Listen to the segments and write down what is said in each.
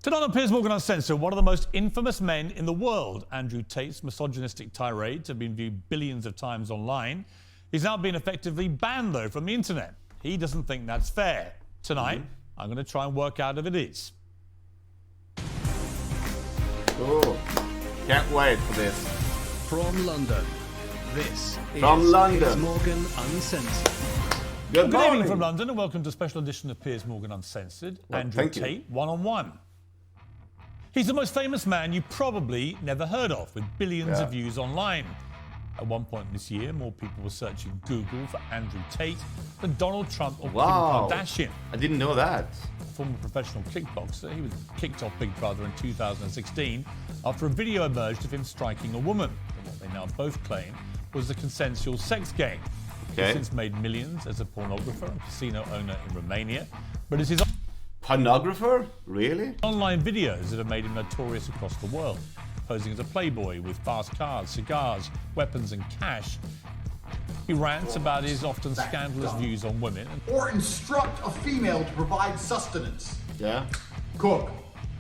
Tonight on Piers Morgan Uncensored, one of the most infamous men in the world, Andrew Tate's misogynistic tirades have been viewed billions of times online. He's now been effectively banned, though, from the internet. He doesn't think that's fair. Tonight, I'm going to try and work out if it is. Oh, can't wait for this. From London, this is London. Piers Morgan Uncensored. Good morning. Evening from London, and welcome to a special edition of Piers Morgan Uncensored. Well, Andrew thank you. Tate, one-on-one. He's the most famous man you probably never heard of, with billions of views online. At one point this year, more people were searching Google for Andrew Tate than Donald Trump or Kim Kardashian. I didn't know that. A former professional kickboxer, he was kicked off Big Brother in 2016 after a video emerged of him striking a woman. And what they now both claim was a consensual sex game. Okay. He's since made millions as a pornographer and casino owner in Romania, but it's his Pornographer? Really? online videos that have made him notorious across the world, posing as a playboy with fast cars, cigars, weapons and cash. He rants about his often scandalous views on women and or instruct a female to provide sustenance. Yeah. Cook.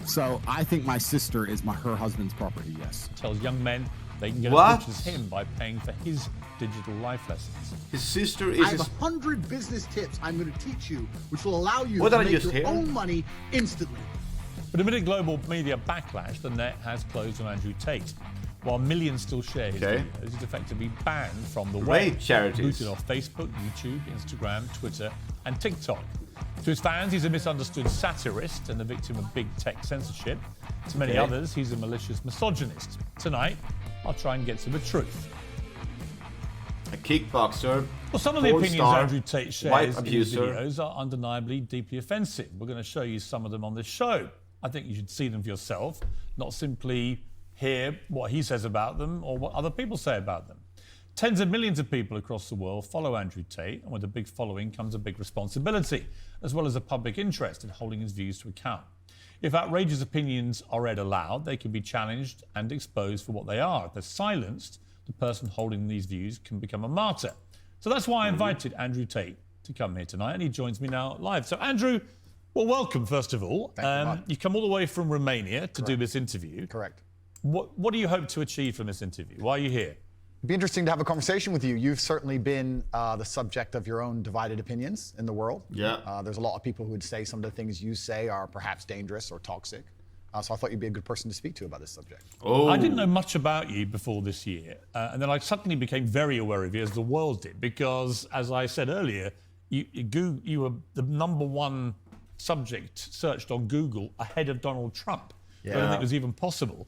So I think my sister is her husband's property, yes. tells young men they can get What? as rich as him by paying for his digital life lessons. His sister I is have his... 100 business tips I'm going to teach you, which will allow you What to did I make just your hear? own money instantly. But amid a global media backlash, the net has closed on Andrew Tate. While millions still share his Okay. videos, he's effectively banned from the Great web. charities. Booted off Facebook, YouTube, Instagram, Twitter, and TikTok. To his fans, he's a misunderstood satirist and the victim of big tech censorship. To many Okay. others, he's a malicious misogynist. Tonight, I'll try and get to the truth. a kickboxer. Well, some of the porn opinions star, Andrew Tate wife shares in his abuser. videos are undeniably deeply offensive. We're going to show you some of them on this show. I think you should see them for yourself, not simply hear what he says about them or what other people say about them. Tens of millions of people across the world follow Andrew Tate, and with a big following comes a big responsibility, as well as a public interest in holding his views to account. If outrageous opinions are read aloud, they can be challenged and exposed for what they are. If they're silenced, the person holding these views can become a martyr. So that's why I invited Andrew Tate to come here tonight, and he joins me now live. So Andrew, well, welcome, first of all. Thank you, Mark. You've come all the way from Romania to do this interview. Correct. What do you hope to achieve from this interview? Why are you here? It'd be interesting to have a conversation with you. You've certainly been the subject of your own divided opinions in the world. Yeah. There's a lot of people who would say some of the things you say are perhaps dangerous or toxic. So I thought you'd be a good person to speak to about this subject. Oh. I didn't know much about you before this year, and then I suddenly became very aware of you, as the world did, because, as I said earlier, you were the #1 subject searched on Google ahead of Donald Trump. I don't think it was even possible.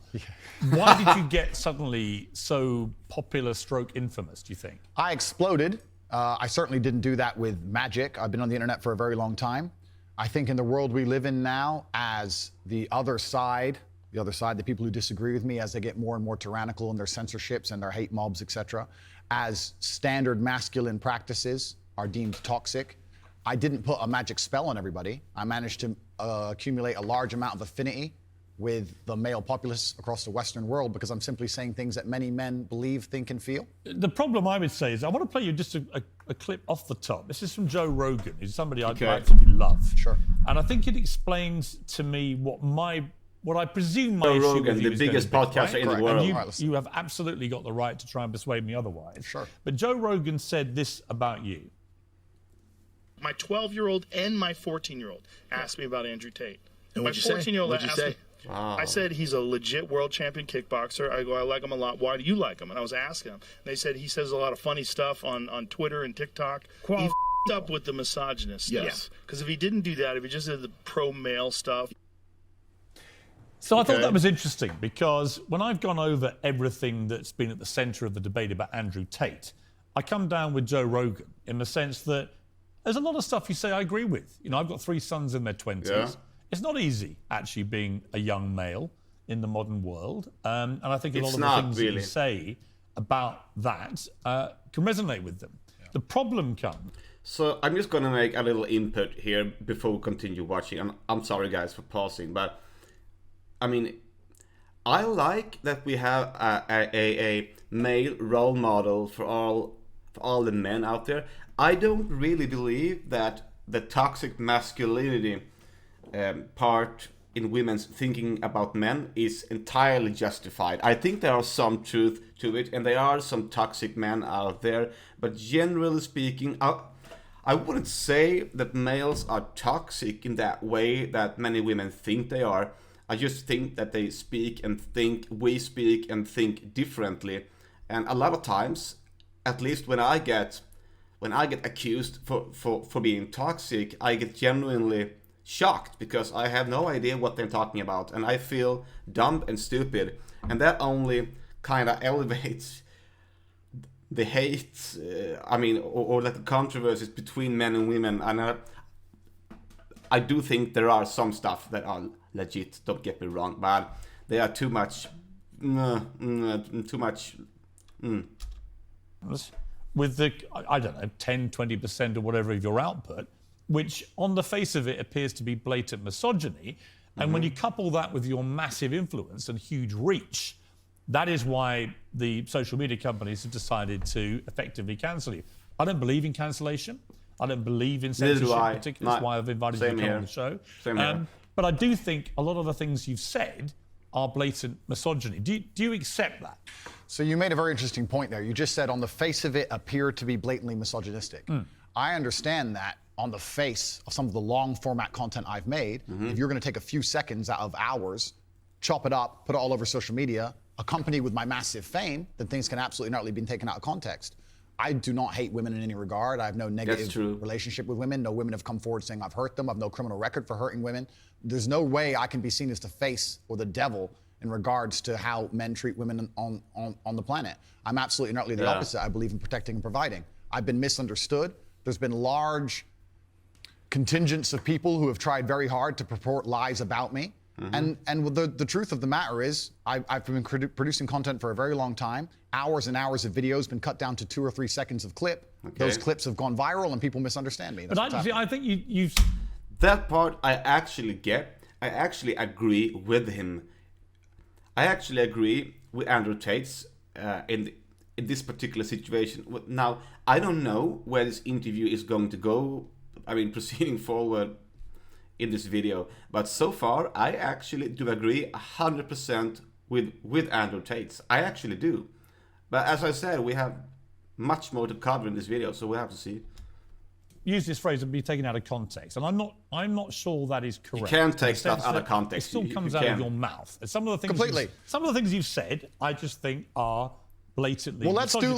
Why did you get suddenly so popular stroke infamous, do you think? I exploded. I certainly didn't do that with magic. I've been on the internet for a very long time. I think in the world we live in now, as the other side, the people who disagree with me, as they get more and more tyrannical in their censorships and their hate mobs, etc., as standard masculine practices are deemed toxic, I didn't put a magic spell on everybody. I managed to accumulate a large amount of affinity with the male populace across the Western world because I'm simply saying things that many men believe, think, and feel. The problem I would say is I want to play you just a clip off the top. This is from Joe Rogan, who's somebody I absolutely love. Sure. And I think it explains to me what I presume my Joe issue Rogan, with you the is biggest going to be, podcaster right? in the Correct. world. And All right, you have absolutely got the right to try and persuade me otherwise. Sure. But Joe Rogan said this about you. My 12-year-old and my 14-year-old asked me about Andrew Tate. And My what'd you say? 14-year-old What'd you asked say? me, I said he's a legit world champion kickboxer. I go, I like him a lot. Why do you like him? And I was asking him. And they said he says a lot of funny stuff on Twitter and TikTok. He f***ed up with the misogynist stuff. Yes. Because if he didn't do that, if he just did the pro-male stuff. So I thought that was interesting because when I've gone over everything that's been at the centre of the debate about Andrew Tate, I come down with Joe Rogan in the sense that there's a lot of stuff you say I agree with. You know, I've got 3 sons in their 20s. Yeah. It's not easy actually being a young male in the modern world. And I think a lot It's of the not things that you really. say about that can resonate with them. The problem comes. So I'm just gonna make a little input here before we continue watching. And I'm sorry guys for pausing, but I mean, I like that we have a male role model for all the men out there. I don't really believe that the toxic masculinity part in women's thinking about men is entirely justified. I think there are some truth to it, and there are some toxic men out there, but generally speaking, I wouldn't say that males are toxic in that way that many women think they are. I just think that they speak and think, we speak and think differently. And a lot of times, at least when I get accused for being toxic, I get genuinely shocked because I have no idea what they're talking about, and I feel dumb and stupid, and that only kind of elevates the hate, or the controversies between men and women. And I do think there are some stuff that are legit, don't get me wrong, but they are too much. With the, I don't know, 10, 20% or whatever of your output, which on the face of it appears to be blatant misogyny. And when you couple that with your massive influence and huge reach, that is why the social media companies have decided to effectively cancel you. I don't believe in cancellation. I don't believe in censorship in particular. That's why I've invited you to come on the show. Same here. But I do think a lot of the things you've said are blatant misogyny. Do you accept that? So you made a very interesting point there. You just said on the face of it appeared to be blatantly misogynistic. I understand that on the face of some of the long format content I've made, if you're going to take a few seconds out of hours, chop it up, put it all over social media, accompanied with my massive fame, then things can absolutely not be taken out of context. I do not hate women in any regard. I have no negative relationship with women. No women have come forward saying I've hurt them. I have no criminal record for hurting women. There's no way I can be seen as the face or the devil in regards to how men treat women on the planet. I'm absolutely and utterly the opposite. I believe in protecting and providing. I've been misunderstood. There's been large contingents of people who have tried very hard to purport lies about me. And the truth of the matter is, I've been producing content for a very long time. Hours and hours of videos been cut down to 2 or 3 seconds of clip. Okay. Those clips have gone viral and people misunderstand me. But I think you... That part I actually get. I actually agree with him. I actually agree with Andrew Tate's in this particular situation. Now, I don't know where this interview is going to go. I mean, proceeding forward in this video, but so far I actually do agree 100% with Andrew Tate. I actually do, but as I said, we have much more to cover in this video, so we'll have to see. Use this phrase and be taken out of context, and I'm not sure that is correct. You can take stuff out of context. It still comes out of your mouth. And some of the things some of the things you've said, I just think are blatantly. Well, let's do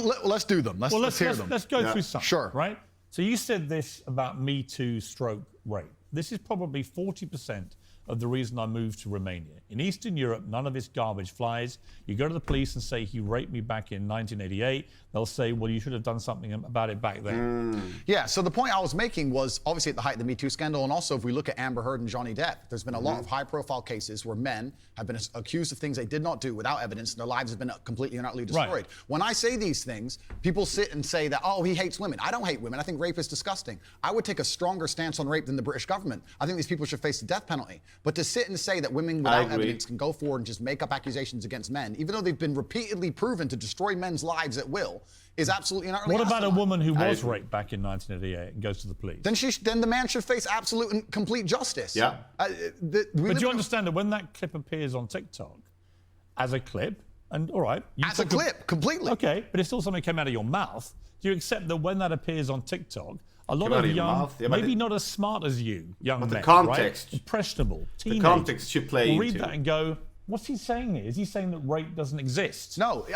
them. Let's hear them. Let's go through some. Sure. Right. So you said this about Me Too / rape. This is probably 40% of the reason I moved to Romania. In Eastern Europe, none of this garbage flies. You go to the police and say, he raped me back in 1988. They'll say, well, you should have done something about it back then. Yeah, so the point I was making was obviously at the height of the Me Too scandal, and also if we look at Amber Heard and Johnny Depp, there's been a lot of high-profile cases where men have been accused of things they did not do without evidence, and their lives have been completely and utterly destroyed. Right. When I say these things, people sit and say that, oh, he hates women. I don't hate women. I think rape is disgusting. I would take a stronger stance on rape than the British government. I think these people should face the death penalty. But to sit and say that women without evidence can go forward and just make up accusations against men, even though they've been repeatedly proven to destroy men's lives at will, is absolutely not. What about a woman who was raped back in 1988 and goes to the police? Then the man should face absolute and complete justice. Yeah. But you understand that when that clip appears on TikTok as a clip, and all right, as a clip, completely. Okay, but it's still something that came out of your mouth. Do you accept that when that appears on TikTok, a lot of young, maybe not as smart as you, young men, the context, right? Impressionable, teenagers, the context should play will read that and go, what's he saying here? Is he saying that rape doesn't exist? No.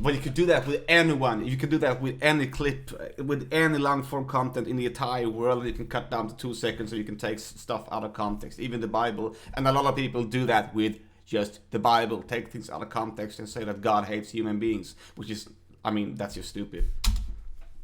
But you could do that with anyone. You could do that with any clip, with any long-form content in the entire world. You can cut down to 2 seconds, so you can take stuff out of context, even the Bible. And a lot of people do that with just the Bible, take things out of context and say that God hates human beings, which is, I mean, that's just stupid.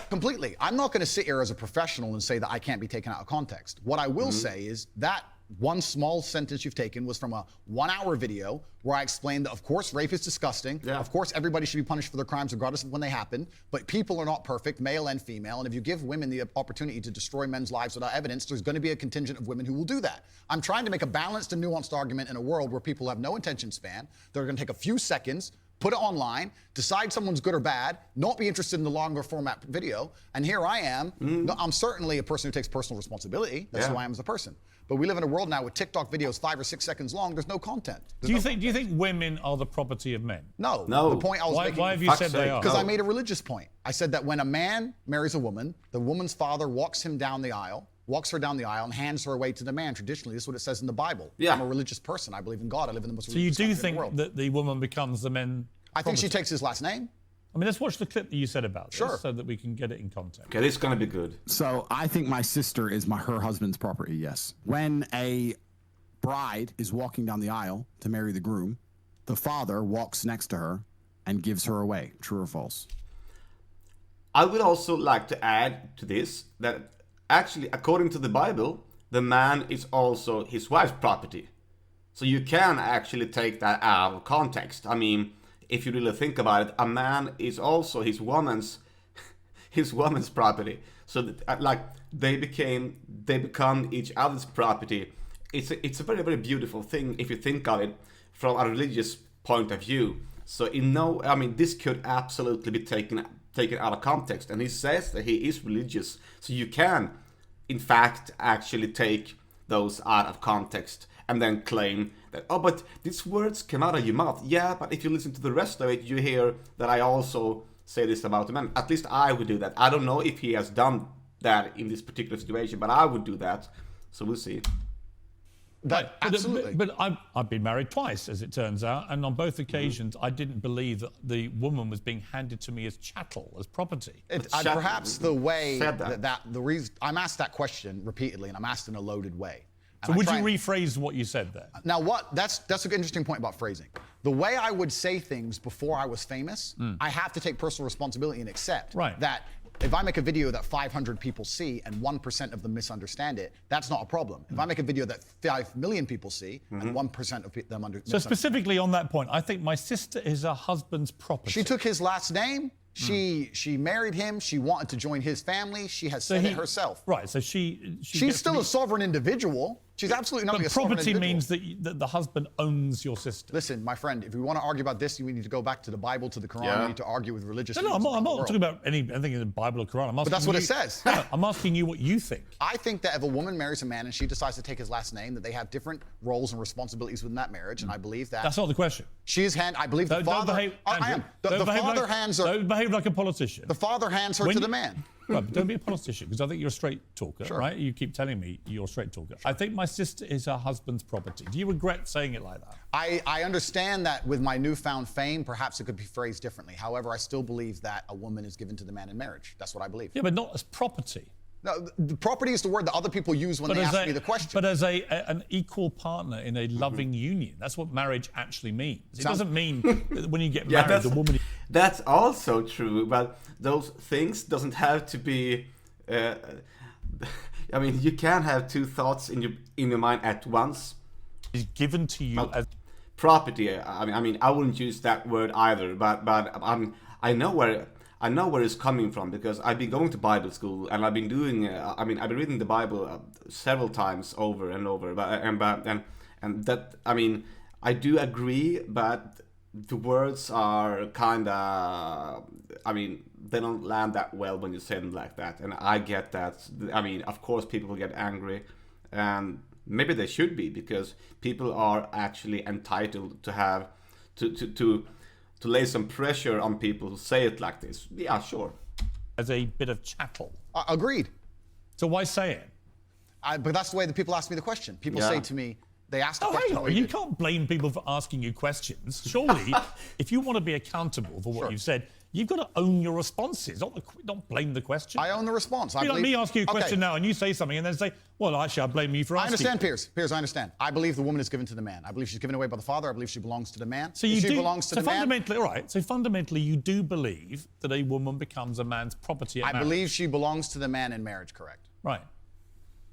Completely. I'm not going to sit here as a professional and say that I can't be taken out of context. What I will say is that one small sentence you've taken was from a 1-hour video where I explained that, of course, rape is disgusting. Yeah. Of course, everybody should be punished for their crimes regardless of when they happen. But people are not perfect, male and female. And if you give women the opportunity to destroy men's lives without evidence, there's going to be a contingent of women who will do that. I'm trying to make a balanced and nuanced argument in a world where people have no attention span. They're going to take a few seconds, put it online, decide someone's good or bad, not be interested in the longer format video. And here I am. I'm certainly a person who takes personal responsibility. That's who I am as a person. But we live in a world now with TikTok videos 5 or 6 seconds long. There's no content. Do you think women are the property of men? No. No. The point I was making. Why have you Fuck's said they sake. are? Because I made a religious point. I said that when a man marries a woman, the woman's father walks her down the aisle, and hands her away to the man. Traditionally, this is what it says in the Bible. Yeah. I'm a religious person. I believe in God. I live in the most So you religious do country in the think world. that the woman becomes the men? I think she property? takes his last name. I mean, let's watch the clip that you said about this Sure. so that we can get it in context. Okay, this is gonna be good. So I think my sister is her husband's property, yes. When a bride is walking down the aisle to marry the groom, the father walks next to her and gives her away. True or false? I would also like to add to this that actually, according to the Bible, the man is also his wife's property. So you can actually take that out of context. I mean, if you really think about it, a man is also his woman's property. So that, like they become each other's property. It's a very, very beautiful thing if you think of it from a religious point of view. So this could absolutely be taken out of context. And he says that he is religious. So you can, in fact, actually take those out of context and then claim that, oh, but these words came out of your mouth. Yeah, but if you listen to the rest of it, you hear that I also say this about the man. At least I would do that. I don't know if he has done that in this particular situation, but I would do that. So we'll see. That, absolutely. But I've been married twice, as it turns out, and on both occasions, I didn't believe that the woman was being handed to me as chattel, as property. Perhaps the way said that. the reason I'm asked that question repeatedly, and I'm asked in a loaded way. So would you rephrase what you said there? Now, that's an interesting point about phrasing. The way I would say things before I was famous, I have to take personal responsibility and accept that if I make a video that 500 people see and 1% of them misunderstand it, that's not a problem. If I make a video that 5 million people see and 1% of them understand. So specifically on that point, I think my sister is her husband's property. She took his last name. She married him. She wanted to join his family. She has said it herself. Right. So she's still a sovereign individual. She's absolutely not a sovereign individual. Property means that the husband owns your sister. Listen, my friend, if we want to argue about this, we need to go back to the Bible, to the Quran. Yeah. We need to argue with religious No, I'm leaders not around the talking about anything in the Bible or Quran. But that's what it says. No, I'm asking you what you think. I think that if a woman marries a man and she decides to take his last name, that they have different roles and responsibilities within that marriage, and I believe that. That's not the question. I believe the father. I am. The father hands her. Don't behave like a politician. The father hands her to the man. Right, but don't be a politician, because I think you're a straight talker, Sure. right? You keep telling me you're a straight talker. I think my sister is her husband's property. Do you regret saying it like that? I understand that with my newfound fame, perhaps it could be phrased differently. However, I still believe that a woman is given to the man in marriage. That's what I believe. Yeah, but not as property. No, the property is the word that other people use when they ask me the question. But as an equal partner in a loving union. That's what marriage actually means. It doesn't mean that when you get married, the woman... That's also true, but those things doesn't have to be... you can have two thoughts in your mind at once. Is given to you as... Property, I wouldn't use that word either, but I know where it's coming from, because I've been going to Bible school and I've been doing I've been reading the Bible several times over and over, and that I do agree, but the words are kind of they don't land that well when you say them like that, and I get that. Of course people will get angry, and maybe they should be, because people are actually entitled to have to lay some pressure on people who say it like this. Yeah, sure. As a bit of chattel. Agreed. So why say it? But that's the way that people ask me the question. People say to me, they ask the question. Hang on, you can't blame people for asking you questions. Surely, if you want to be accountable for what you've said, you've got to own your responses, not blame the question. I own the response. It'd be like me asking you a question now and you say something and then say, well, actually, I blame you for asking. I understand, Piers. Piers, I understand. I believe the woman is given to the man. I believe she's given away by the father. I believe she belongs to the man. So fundamentally, you do believe that a woman becomes a man's property at marriage. I believe she belongs to the man in marriage, correct. Right.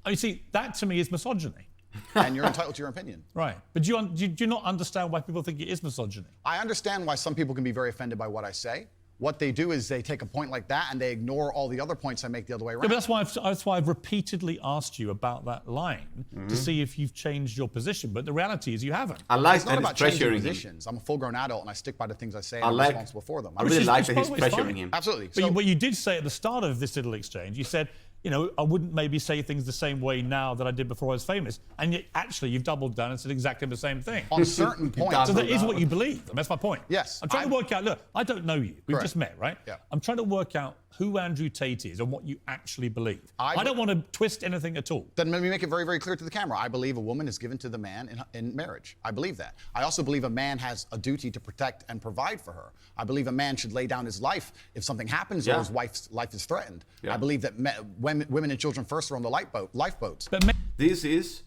You see, that to me is misogyny. And you're entitled to your opinion. Right. But do you not understand why people think it is misogyny? I understand why some people can be very offended by what I say. What they do is they take a point like that and they ignore all the other points I make the other way around. Yeah, but that's why I've repeatedly asked you about that line to see if you've changed your position. But the reality is you haven't. I like it's that not it's about changing pressuring positions. him. I'm a full-grown adult and I stick by the things I say and I'm responsible for them. I really like that he's pressuring him. Absolutely. But what you did say at the start of this little exchange, you said, you know, I wouldn't maybe say things the same way now that I did before I was famous. And yet, actually, you've doubled down and said exactly the same thing. On certain points. So that is what you believe. I mean, that's my point. Yes. I'm trying to work out, look, I don't know you. We've Correct. just met, right? Yeah. I'm trying to work out who Andrew Tate is and what you actually believe. I don't want to twist anything at all. Then let me make it very, very clear to the camera. I believe a woman is given to the man in marriage. I believe that. I also believe a man has a duty to protect and provide for her. I believe a man should lay down his life if something happens or his wife's life is threatened. Yeah. I believe that women and children first are on the lifeboats. But This is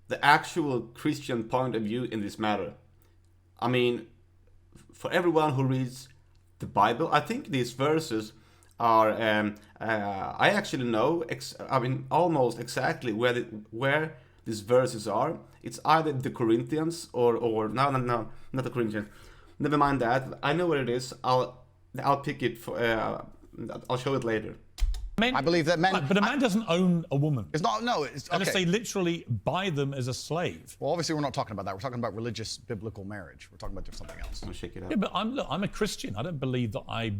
the actual Christian point of view in this matter. I mean, for everyone who reads the Bible, I think these verses are, I actually know, almost exactly where these verses are. It's either the Corinthians or no, not the Corinthians. Never mind that. I know where it is. I'll pick it for. I'll show it later. men, I believe that men. But a man doesn't own a woman. It's not. No. It's Unless okay. they literally buy them as a slave. Well, obviously, we're not talking about that. We're talking about religious, biblical marriage. We're talking about something else. I'll check it out. Yeah, but I'm a Christian. I don't believe that I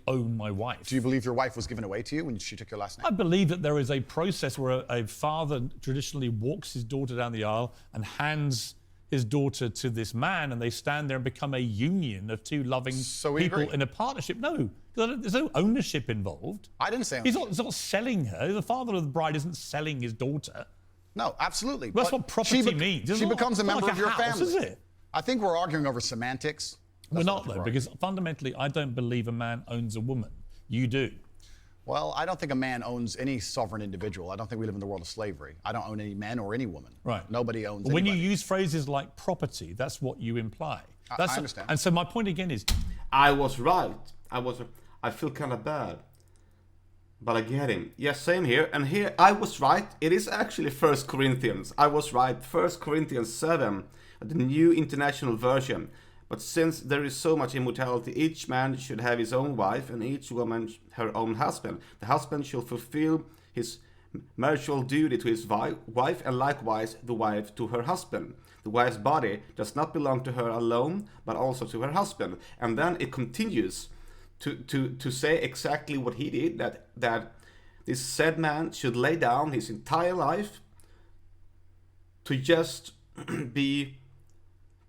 own my wife. Do you believe your wife was given away to you when she took your last name? I believe that there is a process where a father traditionally walks his daughter down the aisle and hands his daughter to this man, and they stand there and become a union of two loving So we people agree. in a partnership. No, there's no ownership involved. I didn't say He's not selling her. The father of the bride isn't selling his daughter. No, absolutely. That's But what property she means. It's She not- becomes a it's not member like of a your house, family. is it? I think we're arguing over semantics. We're That's not, what though, we're because fundamentally, I don't believe a man owns a woman. You do. Well, I don't think a man owns any sovereign individual. I don't think we live in the world of slavery. I don't own any men or any woman. Right. Nobody owns When you anybody. use phrases like property, that's what you imply. I understand. And so my point again is, I was right. I feel kind of bad. But I get him. Yes, same here. And here I was right. It is actually 1 Corinthians. I was right. 1 Corinthians 7, the New International Version. But since there is so much immortality, each man should have his own wife and each woman her own husband. The husband shall fulfill his marital duty to his wife, and likewise the wife to her husband. The wife's body does not belong to her alone, but also to her husband. And then it continues to say exactly what he did, that this said man should lay down his entire life to just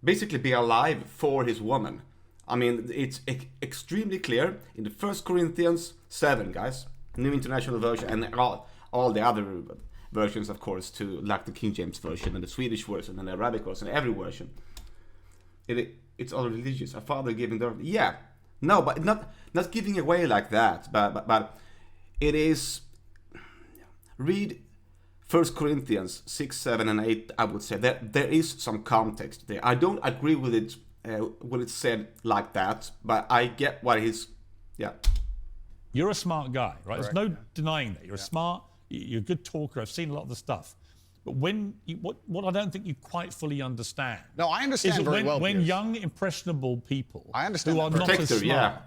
basically be alive for his woman. I mean, it's extremely clear in the 1 Corinthians 7, guys, New International Version, and all the other versions, of course, too, like the King James Version and the Swedish version and the Arabic version, every version. It's all religious. A father giving their no, but not giving away like that. But it is. Read 1 Corinthians 6, 7, and 8. I would say that there is some context there. I don't agree with it when it's said like that, but I get what he's. Yeah. you're a smart guy, right? Correct, There's no denying that. You're a smart, you're a good talker. I've seen a lot of the stuff. But what I don't think you quite fully understand. No, I understand is very well, when Piers. young, impressionable people I understand who are that. not as Protector, smart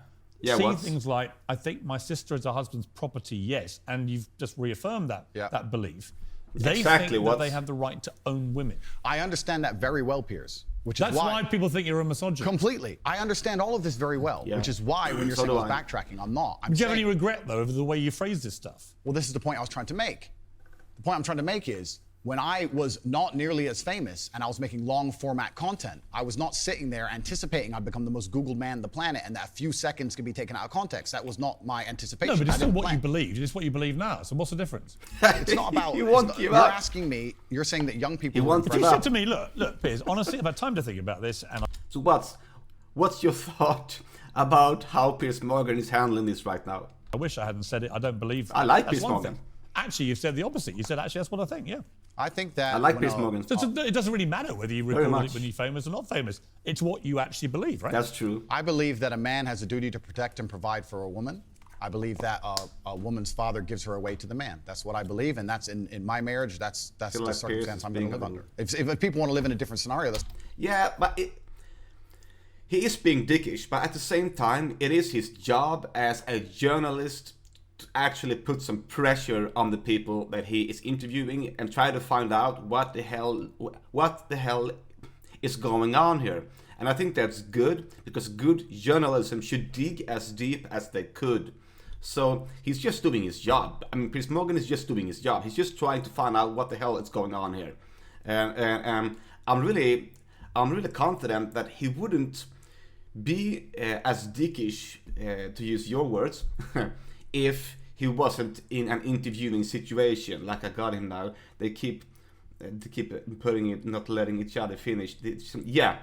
see what's- things like, I think my sister is her husband's property, yes, and you've just reaffirmed that belief. They Exactly, think that what's- they have the right to own women. I understand that very well, Piers. Which is That's why people think you're a misogynist. Completely. I understand all of this very well, Yeah. which is why when you're So saying I do was I. backtracking, I'm not. I'm Do you have saying, any regret, though, over the way you phrase this stuff? well, this is the point I was trying to make. The point I'm trying to make is when I was not nearly as famous and I was making long format content, I was not sitting there anticipating I'd become the most Googled man on the planet and that a few seconds could be taken out of context. That was not my anticipation. No, but it's I still didn't what you plan. believed. It's what you believe now. So what's the difference? It's not about. You it's won't not- give You're up. asking me. You're saying that young people. He who won't are give You up. said to me, look, Piers, honestly, I've had time to think about this, and So what's your thought about how Piers Morgan is handling this right now? I wish I hadn't said it. I don't believe. I like That's Piers one Morgan. thing. Actually, you've said the opposite. You said, actually, that's what I think, yeah. I think that. I like when Piers a- Morgan. So it doesn't really matter whether you Very record much. it when you're famous or not famous. It's what you actually believe, right? That's true. I believe that a man has a duty to protect and provide for a woman. I believe that a woman's father gives her away to the man. That's what I believe, and that's in my marriage. That's Feel the like circumstance Piers I'm is going to being live under. If people want to live in a different scenario, that's Yeah, but he is being dickish, but at the same time, it is his job as a journalist to actually put some pressure on the people that he is interviewing and try to find out what the hell is going on here. And I think that's good, because good journalism should dig as deep as they could. So he's just doing his job. I mean, Piers Morgan is just doing his job. He's just trying to find out what the hell is going on here. And I'm really confident that he wouldn't be as dickish, to use your words, if he wasn't in an interviewing situation like I got him now. They keep putting it, not letting each other finish. Yeah,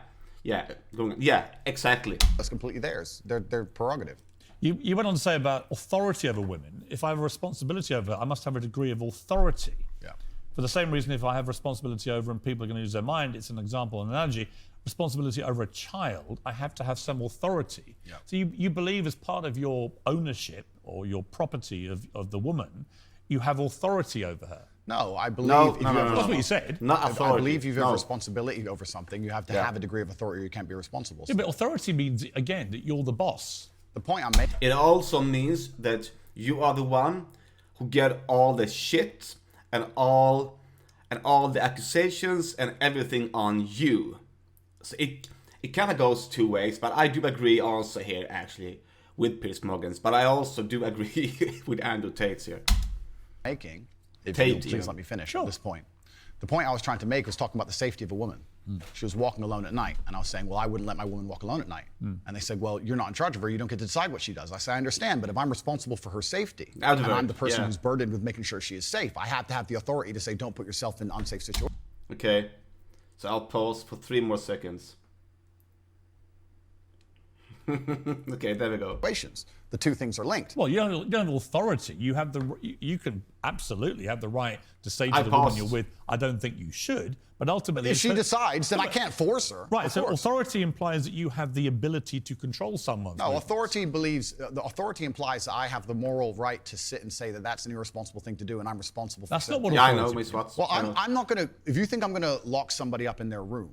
exactly. That's completely theirs. Their prerogative. You went on to say about authority over women. If I have a responsibility over her, I must have a degree of authority. Yeah. For the same reason, if I have responsibility over and people are going to use their mind, it's an example, an analogy, responsibility over a child, I have to have some authority. Yeah. So you believe as part of your ownership or your property of the woman, you have authority over her. No, I believe No, if no, you no, have no, That's no. what you said. Not I authority. believe you have No. responsibility over something. You have to have a degree of authority or you can't be responsible. Yeah, but authority means, again, that you're the boss. The point I'm making, It also means that you are the one who get all the shit and all the accusations and everything on you. So it kind of goes two ways, but I do agree also here actually with Piers Morgan's, but I also do agree with Andrew Tate's here. if Tate, you'll please yeah. let me finish Sure. at this point. The point I was trying to make was talking about the safety of a woman. She was walking alone at night, and I was saying, well, I wouldn't let my woman walk alone at night. And they said, well, you're not in charge of her. You don't get to decide what she does. I said, I understand, but if I'm responsible for her safety, and Advert, I'm the person yeah. who's burdened with making sure she is safe, I have to have the authority to say, don't put yourself in unsafe situations. Okay, so I'll pause for 3 more seconds. Okay, there we go. The two things are linked. Well, you don't have authority. You have you can absolutely have the right to say to I the woman paused. you're with, I don't think you should, but ultimately... If she decides, then I can't force her. Right, Of so course. authority implies that you have the ability to control someone. No, authority implies that I have the moral right to sit and say that that's an irresponsible thing to do, and I'm responsible for That's not it. what Yeah, I authority know, means. Miss Watts. Well, I know. I'm not going to. If you think I'm going to lock somebody up in their room,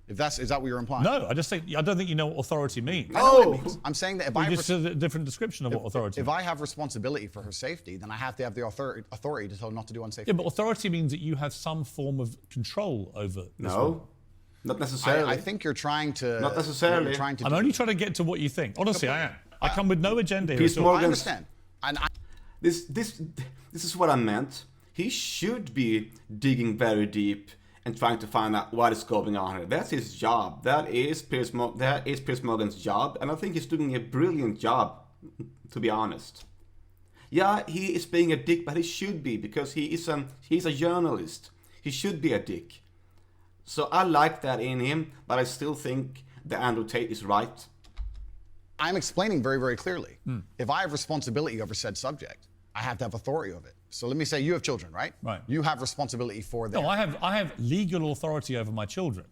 is that what you're implying? No, I don't think you know what authority means. I know what Oh. it means. I'm saying that if You I just said a different description of what authority if means. I have responsibility for her safety, then I have to have the authority to tell her not to do unsafe. Yeah, but authority means that you have some form of control over this woman. No, not necessarily. I think you're trying to. Not necessarily. What you're trying to I'm do. only trying to get to what you think. Honestly, I am. I come with no agenda here. Piers at all. I Morgan- understand. And This is what I meant. He should be digging very deep and trying to find out what is going on here. That's his job. That is Piers Morgan's job, and I think he's doing a brilliant job, to be honest. Yeah, he is being a dick, but he should be, because he's a journalist. He should be a dick. So I like that in him, but I still think that Andrew Tate is right. I'm explaining very, very clearly. If I have responsibility over said subject, I have to have authority over it. So let me say you have children, right? Right. You have responsibility for them. No, I have legal authority over my children.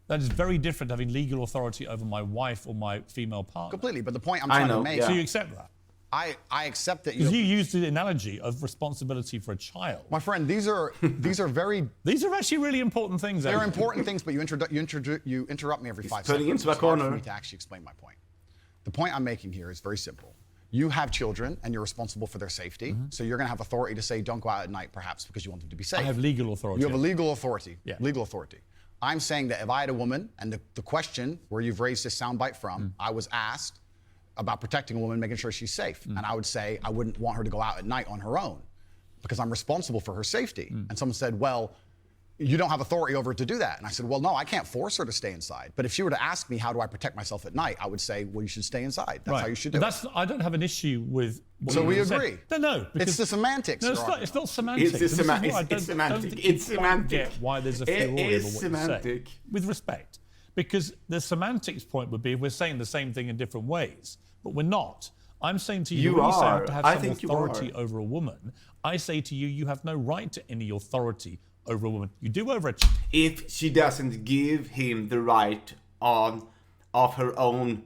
That is very different to having legal authority over my wife or my female partner. Completely. But the point I'm I trying know, to make, So yeah. you accept that? I accept that Because you. you used the analogy of responsibility for a child. My friend, these are very. These are actually really important things. They're Adrian. important things, but you interrupt me every 5 seconds. putting into a It's hard corner. for me to actually explain my point. The point I'm making here is very simple. You have children, and you're responsible for their safety. So you're going to have authority to say, don't go out at night, perhaps because you want them to be safe. I have legal authority. You have a legal authority. Yeah. Legal authority. I'm saying that if I had a woman, and the question where you've raised this soundbite from, I was asked about protecting a woman, making sure she's safe. And I would say I wouldn't want her to go out at night on her own because I'm responsible for her safety. And someone said, well, you don't have authority over her to do that. And I said, well, no, I can't force her to stay inside. But if she were to ask me, how do I protect myself at night? I would say, well, you should stay inside. That's how you should do But it. I don't have an issue with what So you we just said. agree. No, It's because the semantics. No, you're it's not semantics. It's This is sema- what I it's don't semantic. think It's you quite semantic. get why there's a It furore over is what you say. semantic. With respect. Because the semantics point would be if we're saying the same thing in different ways, but we're not. I'm saying to you, You when you say I are. have to have I some think you authority are. over a woman, I say to you, you have no right to any authority over a woman. You do over a If she doesn't give him the right of her own,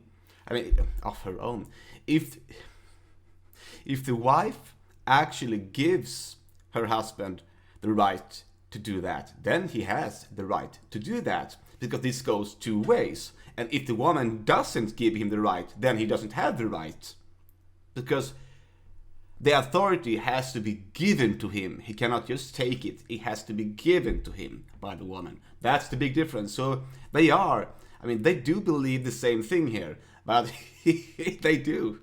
if the wife actually gives her husband the right to do that, then he has the right to do that, because this goes two ways. And if the woman doesn't give him the right, then he doesn't have the right, because the authority has to be given to him. He cannot just take it. It has to be given to him by the woman. That's the big difference. So they do believe the same thing here, but they do.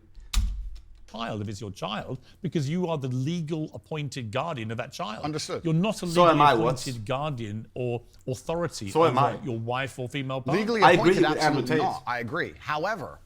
child if it's your child, because you are the legal appointed guardian of that child. Understood. You're not a So legally am I, appointed guardian or authority So am over I. your wife or female partner. Legally I agree appointed, with Andrew absolutely Tate. not. I agree. However,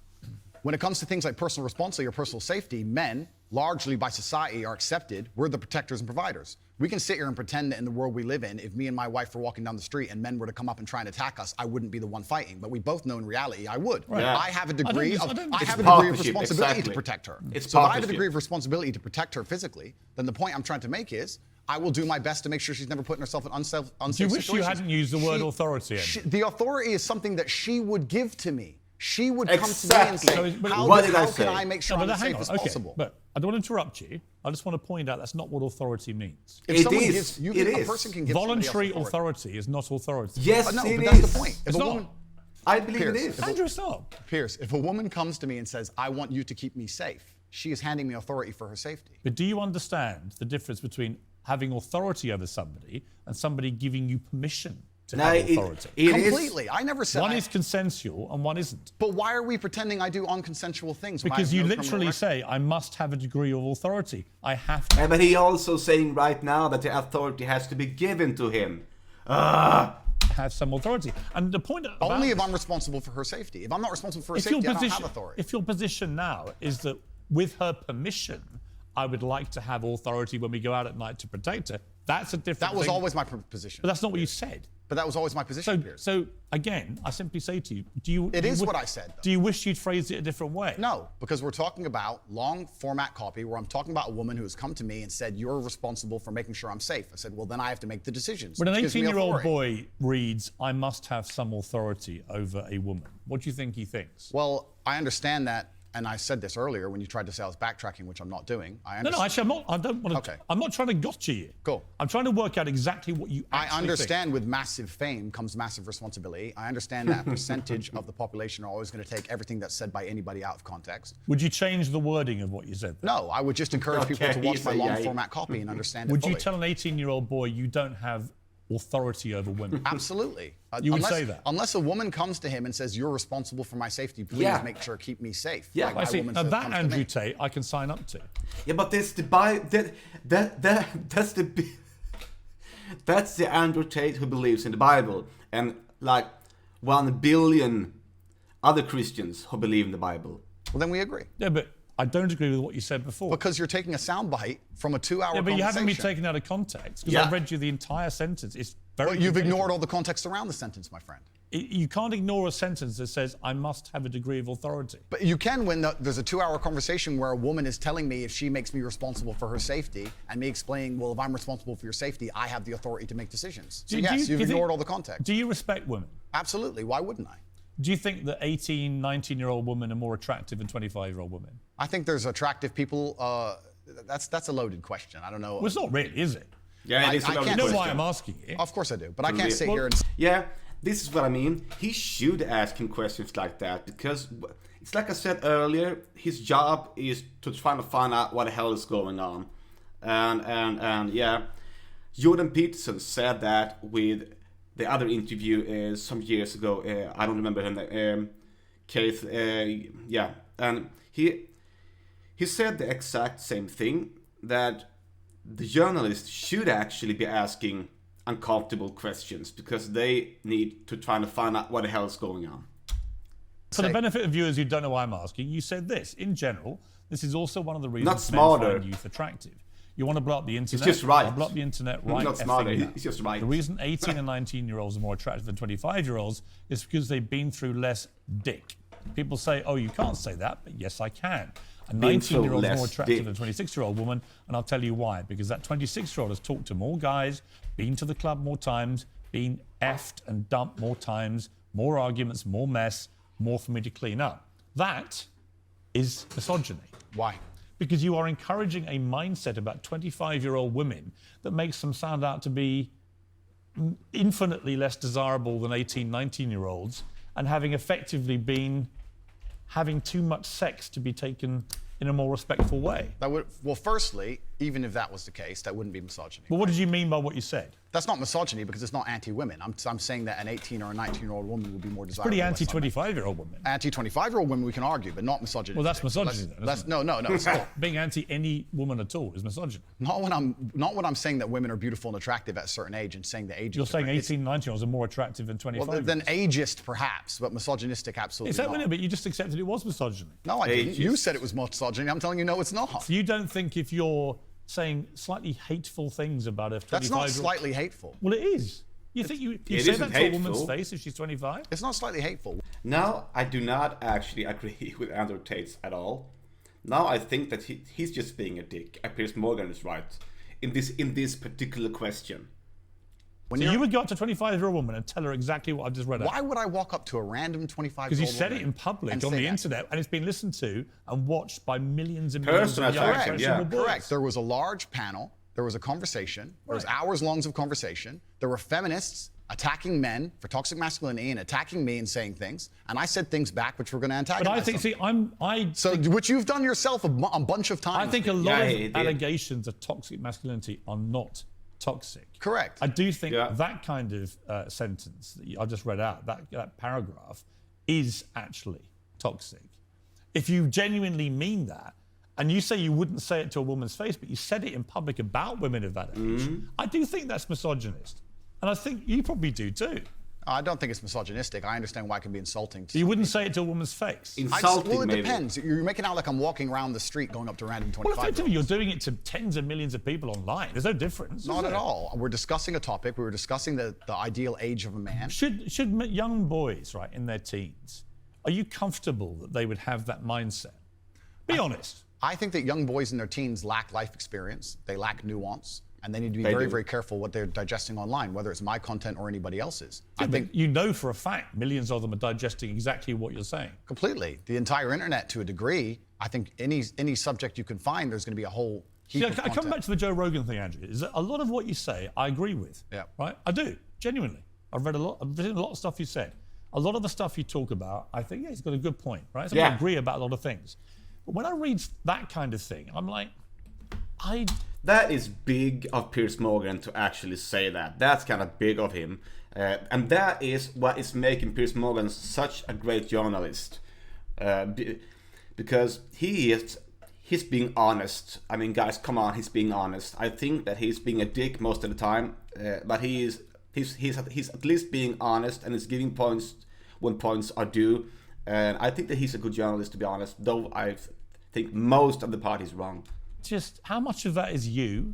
when it comes to things like personal responsibility or personal safety, men, largely by society, are accepted. We're the protectors and providers. We can sit here and pretend that in the world we live in, if me and my wife were walking down the street and men were to come up and try and attack us, I wouldn't be the one fighting. But we both know in reality I would. Right. Yeah. I have a degree I of don't- I It's have a degree of partnership, responsibility exactly. to protect her. It's so if I have a partnership. degree of responsibility to protect her physically, then the point I'm trying to make is I will do my best to make sure she's never putting herself in unsafe situations. Do you wish you hadn't used the word authority, Ed? The authority is something that she would give to me. She would come to me and Exactly. say, But how, what did I how say? can I make sure No, I'm but as hang safe on, as okay. possible? But I don't want to interrupt you. I just want to point out that's not what authority means. If It someone is. gives, you It can, a is. person can give somebody else Voluntary authority is not authority. Yes, No, it but that's is. the point. If It's a not. woman, I believe Piers, it is. Andrew, it's not. Piers, if a woman comes to me and says, I want you to keep me safe, she is handing me authority for her safety. But do you understand the difference between having authority over somebody and somebody giving you permission to No, have it authority? is. Completely. I never said One I- is consensual and one isn't. But why are we pretending I do unconsensual things? when I Because have you no criminal literally record? say, I must have a degree of authority. I have to. But he also saying right now that the authority has to be given to him. have some authority. And the point about Only if I'm responsible for her safety. If I'm not responsible for her safety, I don't have authority. if your position now is that with her permission, I would like to have authority when we go out at night to protect her, that's a different That was thing. always my position. But that's not what you said. But that was always my position, So, Piers. so again, I simply say to you, do you? It you is wi- what I said, though. Do you wish you'd phrased it a different way? No, because we're talking about long format copy where I'm talking about a woman who has come to me and said, you're responsible for making sure I'm safe. I said, well, then I have to make the decisions. When an which gives me 18-year-old authority. boy reads, I must have some authority over a woman, what do you think he thinks? Well, I understand that, and I said this earlier when you tried to say I was backtracking, which I'm not doing. I No, understand. no, actually, I'm not. I don't want to. Okay. I'm not trying to gotcha you. Cool. I'm trying to work out exactly what you I actually understand with massive fame comes massive responsibility. I understand that percentage of the population are always going to take everything that's said by anybody out of context. think. Would you change the wording of what you said? No, I would just encourage people to Okay, watch my so long yeah. format copy and understand it Would fully. you tell an 18-year-old boy you don't have authority over women? Absolutely. You would unless, say that? Unless a woman comes to him and says, you're responsible for my safety, please Yeah. make sure keep me safe. Yeah. Like I my see. woman Now says- that comes to Andrew me. Tate, I can sign up to. Yeah, but that's the that's the Andrew Tate who believes in the Bible, and like 1 billion other Christians who believe in the Bible. Well, then we agree. Yeah, but I don't agree with what you said before. Because you're taking a soundbite from a 2-hour yeah, but you haven't been conversation. taken out of context because Yeah. I've read you the entire sentence. It's very. But you've confusing. ignored all the context around the sentence, my friend. You can't ignore a sentence that says I must have a degree of authority. But you can when there's a 2-hour conversation where a woman is telling me if she makes me responsible for her safety, and me explaining, well, if I'm responsible for your safety, I have the authority to make decisions. So yes, you've ignored all the context. Do you respect women? Absolutely. Why wouldn't I? Do you think that 18, 19-year-old women are more attractive than 25-year-old women? I think there's attractive people. That's a loaded question. I don't know. Well, it's not really, is it? Yeah, it is a I loaded can't- You know question. why I'm asking you. Of course I do, but I can't sit here and. Yeah, this is what I mean. He should ask him questions like that because it's like I said earlier. His job is to try to find out what the hell is going on, and yeah, Jordan Peterson said that with the other interview some years ago. I don't remember her name. Keith. Yeah, and he said the exact same thing, that the journalists should actually be asking uncomfortable questions because they need to try to find out what the hell is going on. For the Say- benefit of viewers who don't know why I'm asking, you said this. In general, this is also one of the reasons Not men smarter. find youth attractive. You want to blow up the internet? just right. I'll blow up the internet right Not smarter, effing now. it's just right. The reason 18 and 19-year-olds are more attractive than 25-year-olds is because they've been through less dick. People say, oh, you can't say that, but yes, I can. A Been through 19-year-old is more less attractive dick. than a 26-year-old woman, and I'll tell you why. Because that 26-year-old has talked to more guys, been to the club more times, been effed and dumped more times, more arguments, more mess, more for me to clean up. That is misogyny. Why? Because you are encouraging a mindset about 25-year-old women that makes them sound out to be infinitely less desirable than 18, 19-year-olds, and having effectively been having too much sex to be taken in a more respectful way. That would, well, firstly, even if that was the case, that wouldn't be misogyny. But what did you mean by what you said? That's not misogyny because it's not anti-women. I'm saying that an 18 or a 19-year-old woman would be more desirable. Pretty anti-25-year-old woman. Anti-25-year-old women we can argue, but not misogyny. Well, that's misogyny then, isn't it? No. It's not. Being anti any woman at all is misogyny. Not when I'm saying that women are beautiful and attractive at a certain age and saying the age. You're saying 18, 19-year-olds are more attractive than 25. Well, than ageist perhaps, but misogynistic absolutely Is that not. but you just accepted it was misogyny. No, I didn't. Ageist. You said it was misogyny. I'm telling you, no, it's not. You don't think if you're saying slightly hateful things about a 25-year-old... That's not slightly hateful. Well, it is. You think you It say isn't that to a woman's hateful. face if she's 25? It's not slightly hateful. Now, I do not actually agree with Andrew Tate at all. Now I think that he's just being a dick. Piers Morgan is right in this particular question. So you would go up to a 25-year-old woman and tell her exactly what I've just read out? Why would I walk up to a random 25-year-old Because you said it woman in public and on say the that? internet, and it's been listened to and watched by millions and millions Personal of young attraction, impressionable yeah. boys. Correct. There was a large panel. There was a conversation. There was hours long of conversation. There were feminists attacking men for toxic masculinity and attacking me and saying things. And I said things back which were going to antagonize But I think, them. Which you've done yourself a bunch of times. I think a lot Yeah, of he did. allegations of toxic masculinity are not toxic. Correct. I do think Yeah. that kind of sentence that I just read out, that paragraph, is actually toxic. If you genuinely mean that, and you say you wouldn't say it to a woman's face, but you said it in public about women of that age, I do think that's misogynist. And I think you probably do too. I don't think it's misogynistic. I understand why it can be insulting. To You wouldn't say it to a woman's face. Insulting, well, it maybe. depends. You're making out like I'm walking around the street going up to random 25-year-olds. Well, effectively, you're doing it to tens of millions of people online. There's no difference. Not is at there? all. We're discussing a topic. We were discussing the ideal age of a man. Should young boys, right, in their teens, are you comfortable that they would have that mindset? Be honest. I think that young boys in their teens lack life experience. They lack nuance. And they need to be They very, do. very careful what they're digesting online, whether it's my content or anybody else's. I I think think you know for a fact millions of them are digesting exactly what you're saying. completely. The entire internet, to a degree, I think any subject you can find, there's going to be a whole heap See, of I come content. back to the Joe Rogan thing, Andrew. Is that a lot of what you say, I agree with. Yeah. Right? I do, genuinely. I've written a lot of stuff you said. A lot of the stuff you talk about, I think, yeah, he's got a good point, right? So I Yeah. agree about a lot of things. But when I read that kind of thing, I'm like, That is big of Piers Morgan to actually say that. That's kind of big of him. And that is what is making Piers Morgan such a great journalist. Because he's being honest. I mean, guys, come on, he's being honest. I think that he's being a dick most of the time, but he's at least being honest and is giving points when points are due. And I think that he's a good journalist, to be honest, though I think most of the part is wrong. just how much of that is you?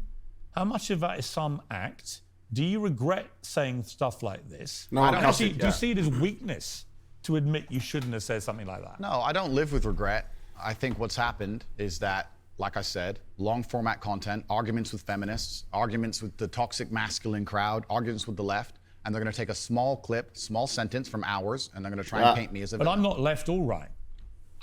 How much of that is some act? Do you regret saying stuff like this? No, I don't. Actually, Yeah. do you see it as weakness to admit you shouldn't have said something like that? No, I don't live with regret. I think what's happened is that, like I said, long format content, arguments with feminists, arguments with the toxic masculine crowd, arguments with the left, and they're going to take a small clip, small sentence from ours, and they're going to try and paint me as a But villain. I'm not left all right.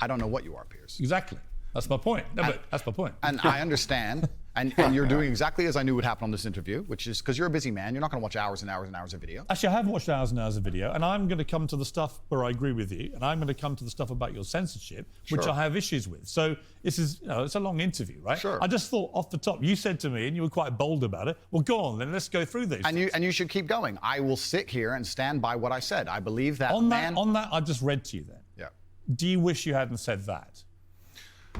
I don't know what you are, Piers. Exactly. That's my point. No, but that's my point. And I understand, and you're doing exactly as I knew would happen on this interview, which is because you're a busy man, you're not going to watch hours and hours and hours of video. Actually, I have watched hours and hours of video, and I'm going to come to the stuff where I agree with you, and I'm going to come to the stuff about your censorship, which Sure. I have issues with. So this is, it's a long interview, right? Sure. I just thought off the top, you said to me, and you were quite bold about it. Well, go on, then let's go through these. And you should keep going. I will sit here and stand by what I said. I believe that on man. that, I just read to you then. Yeah. Do you wish you hadn't said that?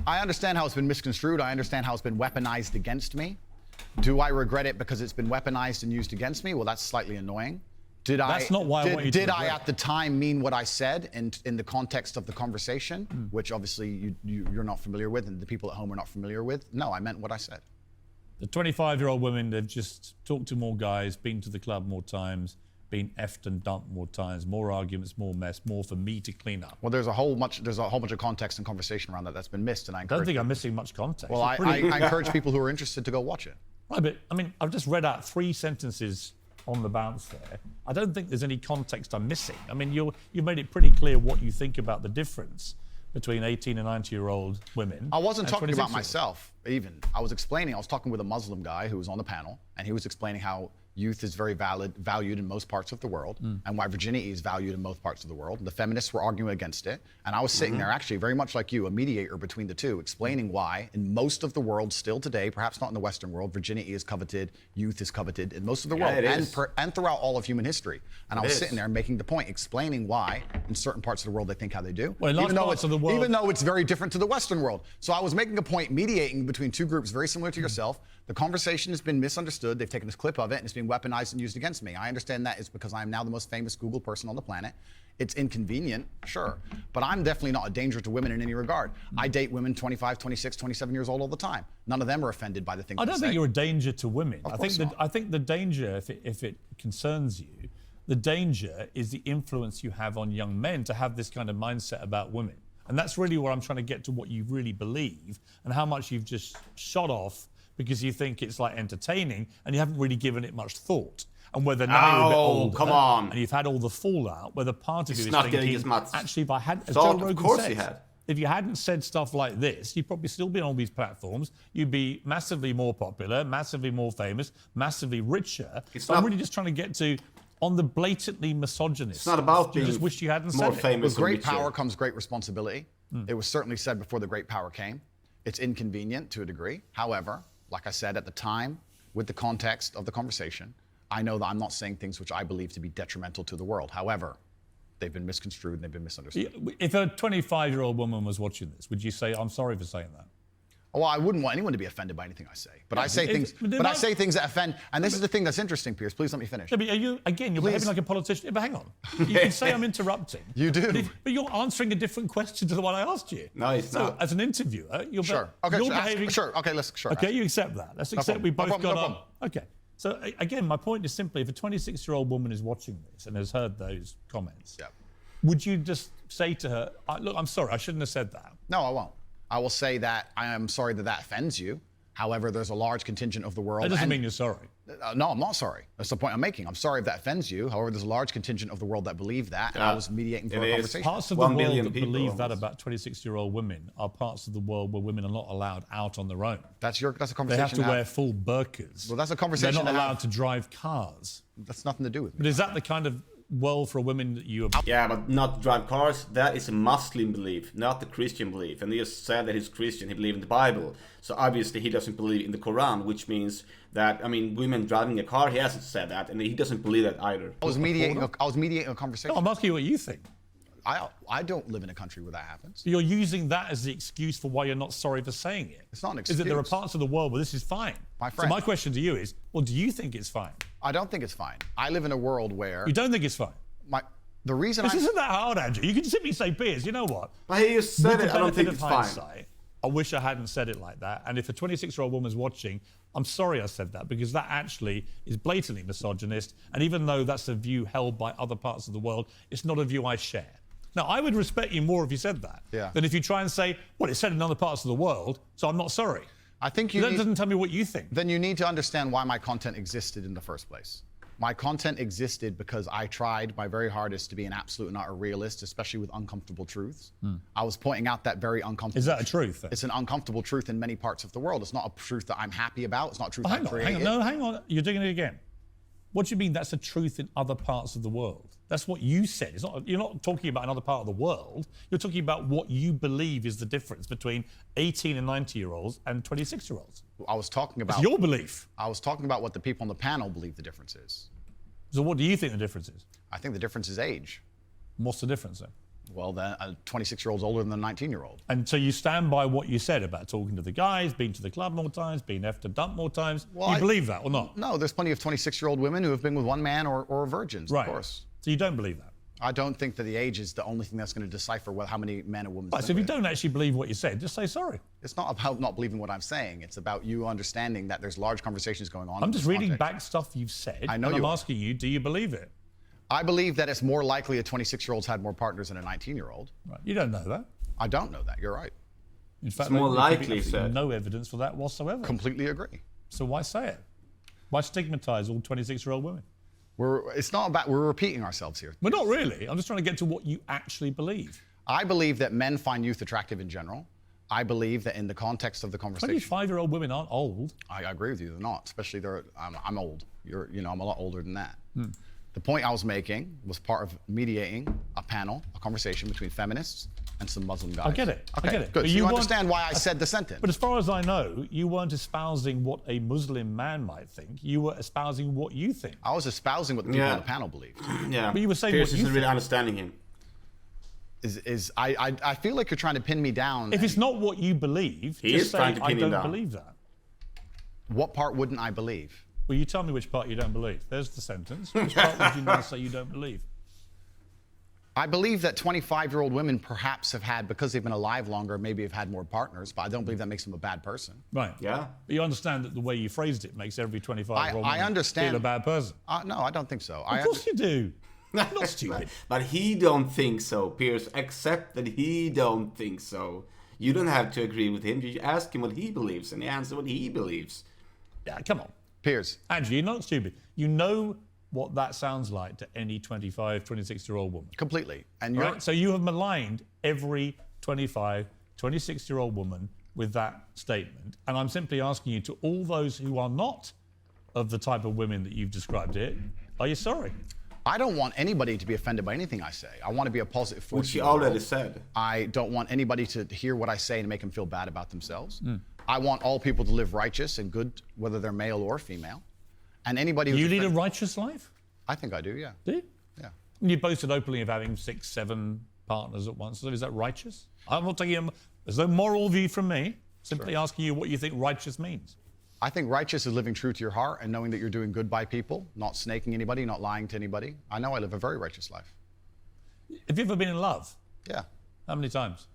I understand how it's been misconstrued. I understand how it's been weaponized against me. Do I regret it because it's been weaponized and used against me? Well, that's slightly annoying. That's not why I want you to Did I regret at the time mean what I said in the context of the conversation, Hmm. which obviously you're not familiar with and the people at home are not familiar with? No, I meant what I said. The 25-year-old women, they've just talked to more guys, been to the club more times, been effed and dumped more times, more arguments, more mess, more for me to clean up. Well, there's a whole bunch of context and conversation around that that's been missed, and I I don't encourage. think I'm missing much context. Well, I encourage people who are interested to go watch it. Right, but I mean, I've just read out 3 sentences on the bounce there. I don't think there's any context I'm missing. I mean, you made it pretty clear what you think about the difference between 18 and 90-year-old women. I wasn't and talking about 26-year-olds. myself, even. I was talking with a Muslim guy who was on the panel, and he was explaining how youth is very valued in most parts of the world, and why virginity is valued in most parts of the world. The feminists were arguing against it, and I was sitting there, actually very much like you, a mediator between the two, explaining why in most of the world still today, perhaps not in the Western world, virginity is coveted, youth is coveted in most of the world, and throughout all of human history. And I was sitting there making the point, explaining why in certain parts of the world they think how they do, well, even though it's very different to the Western world. So I was making a point, mediating between two groups very similar to yourself. The conversation has been misunderstood. They've taken this clip of it, and it's been weaponized and used against me. I understand that is because I am now the most famous Google person on the planet. It's inconvenient, sure, but I'm definitely not a danger to women in any regard. I date women 25, 26, 27 years old all the time. None of them are offended by the things I don't think you're a danger to women. Of course not. I think the danger, if it concerns you, the danger is the influence you have on young men to have this kind of mindset about women. And that's really where I'm trying to get to what you really believe and how much you've just shot off because you think it's like entertaining and you haven't really given it much thought. And whether now you're a bit older, come on. and you've had all the fallout, whether part of you is not thinking, getting as much actually, if I had, as thought, Joe of Rogan course says, he had. if you hadn't said stuff like this, you'd probably still be on all these platforms. You'd be massively more popular, massively more famous, massively richer. So I'm really just trying to get to on the blatantly misogynist. It's not about being just wish you hadn't more said famous. With great power comes great responsibility. It was certainly said before the great power came. It's inconvenient to a degree. However, like I said at the time, with the context of the conversation, I know that I'm not saying things which I believe to be detrimental to the world. However, they've been misconstrued and they've been misunderstood. If a 25-year-old woman was watching this, would you say, I'm sorry for saying that? Well, I wouldn't want anyone to be offended by anything I say, but I say things. But I say things that offend, and this is the thing that's interesting, Piers. Please let me finish. No, but you're behaving like a politician. But hang on, you can say I'm interrupting. You do, but you're answering a different question to the one I asked you. No, it's not. As an interviewer, you're behaving. Sure. Okay, Okay, you accept that. Let's accept we both got up. Okay. So again, my point is simply, if a 26-year-old woman is watching this and has heard those comments, would you just say to her, "Look, I'm sorry, I shouldn't have said that"? No, I won't. I will say that I am sorry that offends you. However, there's a large contingent of the world. That doesn't mean you're sorry. No, I'm not sorry. That's the point I'm making. I'm sorry if that offends you. However, there's a large contingent of the world that believe that, and I was mediating through a conversation. Parts of the world that believe that about 26-year-old women are parts of the world where women are not allowed out on their own. That's a conversation. They have to wear full burqas. Well, that's a conversation. They're not allowed to drive cars. That's nothing to do with me. But is that the kind of world for women that you... Yeah, but not drive cars. That is a Muslim belief, not the Christian belief. And he just said that he's Christian, he believes in the Bible. So obviously he doesn't believe in the Quran, which means that, I mean, women driving a car, he hasn't said that, and he doesn't believe that either. I was mediating a conversation. No, I'm asking you what you think. I don't live in a country where that happens. You're using that as the excuse for why you're not sorry for saying it. It's not an excuse. Is that there are parts of the world where this is fine. My friend. So my question to you is, well, do you think it's fine? I don't think it's fine. I live in a world where... You don't think it's fine? The reason This isn't that hard, Andrew. You can simply say, Piers, you know what? But he just said it, I don't think it's fine. I wish I hadn't said it like that. And if a 26-year-old woman's watching, I'm sorry I said that, because that actually is blatantly misogynist. And even though that's a view held by other parts of the world, it's not a view I share. Now, I would respect you more if you said that than if you try and say, well, it's said in other parts of the world, so I'm not sorry. I think that doesn't tell me what you think. Then you need to understand why my content existed in the first place. My content existed because I tried my very hardest to be an absolute and utter realist, especially with uncomfortable truths. I was pointing out that very uncomfortable... Is that a truth? Then? It's an uncomfortable truth in many parts of the world. It's not a truth that I'm happy about. It's not a truth I created. Hang on. You're doing it again. What do you mean that's a truth in other parts of the world? That's what you said. It's not, you're not talking about another part of the world. You're talking about what you believe is the difference between 18 and 90-year-olds and 26-year-olds. I was talking about... It's your belief. I was talking about what the people on the panel believe the difference is. So what do you think the difference is? I think the difference is age. What's the difference then? Well, then a 26-year-old's older than a 19-year-old. And so you stand by what you said about talking to the guys, being to the club more times, being effed to dump more times. Well, you believe that or not? No, there's plenty of 26-year-old women who have been with one man or virgins, of course. So you don't believe that? I don't think that the age is the only thing that's going to decipher how many men and women. Right, so if you don't actually believe what you said, just say sorry. It's not about not believing what I'm saying. It's about you understanding that there's large conversations going on. I'm just reading back stuff you've said. I know and I'm asking you, do you believe it? I believe that it's more likely a 26-year-old's had more partners than a 19-year-old. Right. You don't know that. I don't know that. You're right. In fact, it's more likely, sir. No evidence for that whatsoever. Completely agree. So why say it? Why stigmatize all 26-year-old women? It's not about, we're repeating ourselves here. We're not really. I'm just trying to get to what you actually believe. I believe that men find youth attractive in general. I believe that in the context of the conversation. 25-year-old women aren't old. I agree with you. They're not, especially I'm old. I'm a lot older than that. The point I was making was part of mediating a panel, a conversation between feminists and some Muslim guys. I get it. Okay, I get it. good. But So you weren't- understand why I said the sentence. But as far as I know, you weren't espousing what a Muslim man might think. You were espousing what you think. I was espousing what the people Yeah. on the panel believed. Yeah. But you were saying Piers what you isn't really think. understanding him. I feel like you're trying to pin me down. If it's not what you believe, He just is say, trying to I pin him don't down. believe that. What part wouldn't I believe? Well, you tell me which part you don't believe. There's the sentence. Which part would you now say you don't believe? I believe that 25-year-old women perhaps have had, because they've been alive longer, maybe have had more partners, but I don't believe that makes them a bad person. Right. Yeah. But you understand that the way you phrased it makes every 25-year-old I understand. feel a bad person. No, I don't think so. Of course you do. You're not stupid. But he don't think so, Piers. Accept that he don't think so. You don't have to agree with him. You ask him what he believes, and he answers what he believes. Yeah, come on. Piers, Andrew, you're not stupid. You know what that sounds like to any 25, 26-year-old woman. completely. And you're Right? So you have maligned every 25, 26-year-old woman with that statement. And I'm simply asking you, to all those who are not of the type of women that you've described here, are you sorry? I don't want anybody to be offended by anything I say. I want to be a positive force. Which he in the world. already said. I don't want anybody to hear what I say and make them feel bad about themselves. I want all people to live righteous and good, whether they're male or female. And anybody who's You lead a offended- righteous life? I think I do, yeah. Do you? Yeah. You boasted openly of having 6, 7 partners at once. So is that righteous? I'm not taking there's no moral view from me. Simply asking you what you think righteous means. I think righteous is living true to your heart and knowing that you're doing good by people, not snaking anybody, not lying to anybody. I know I live a very righteous life. Have you ever been in love? Yeah. How many times?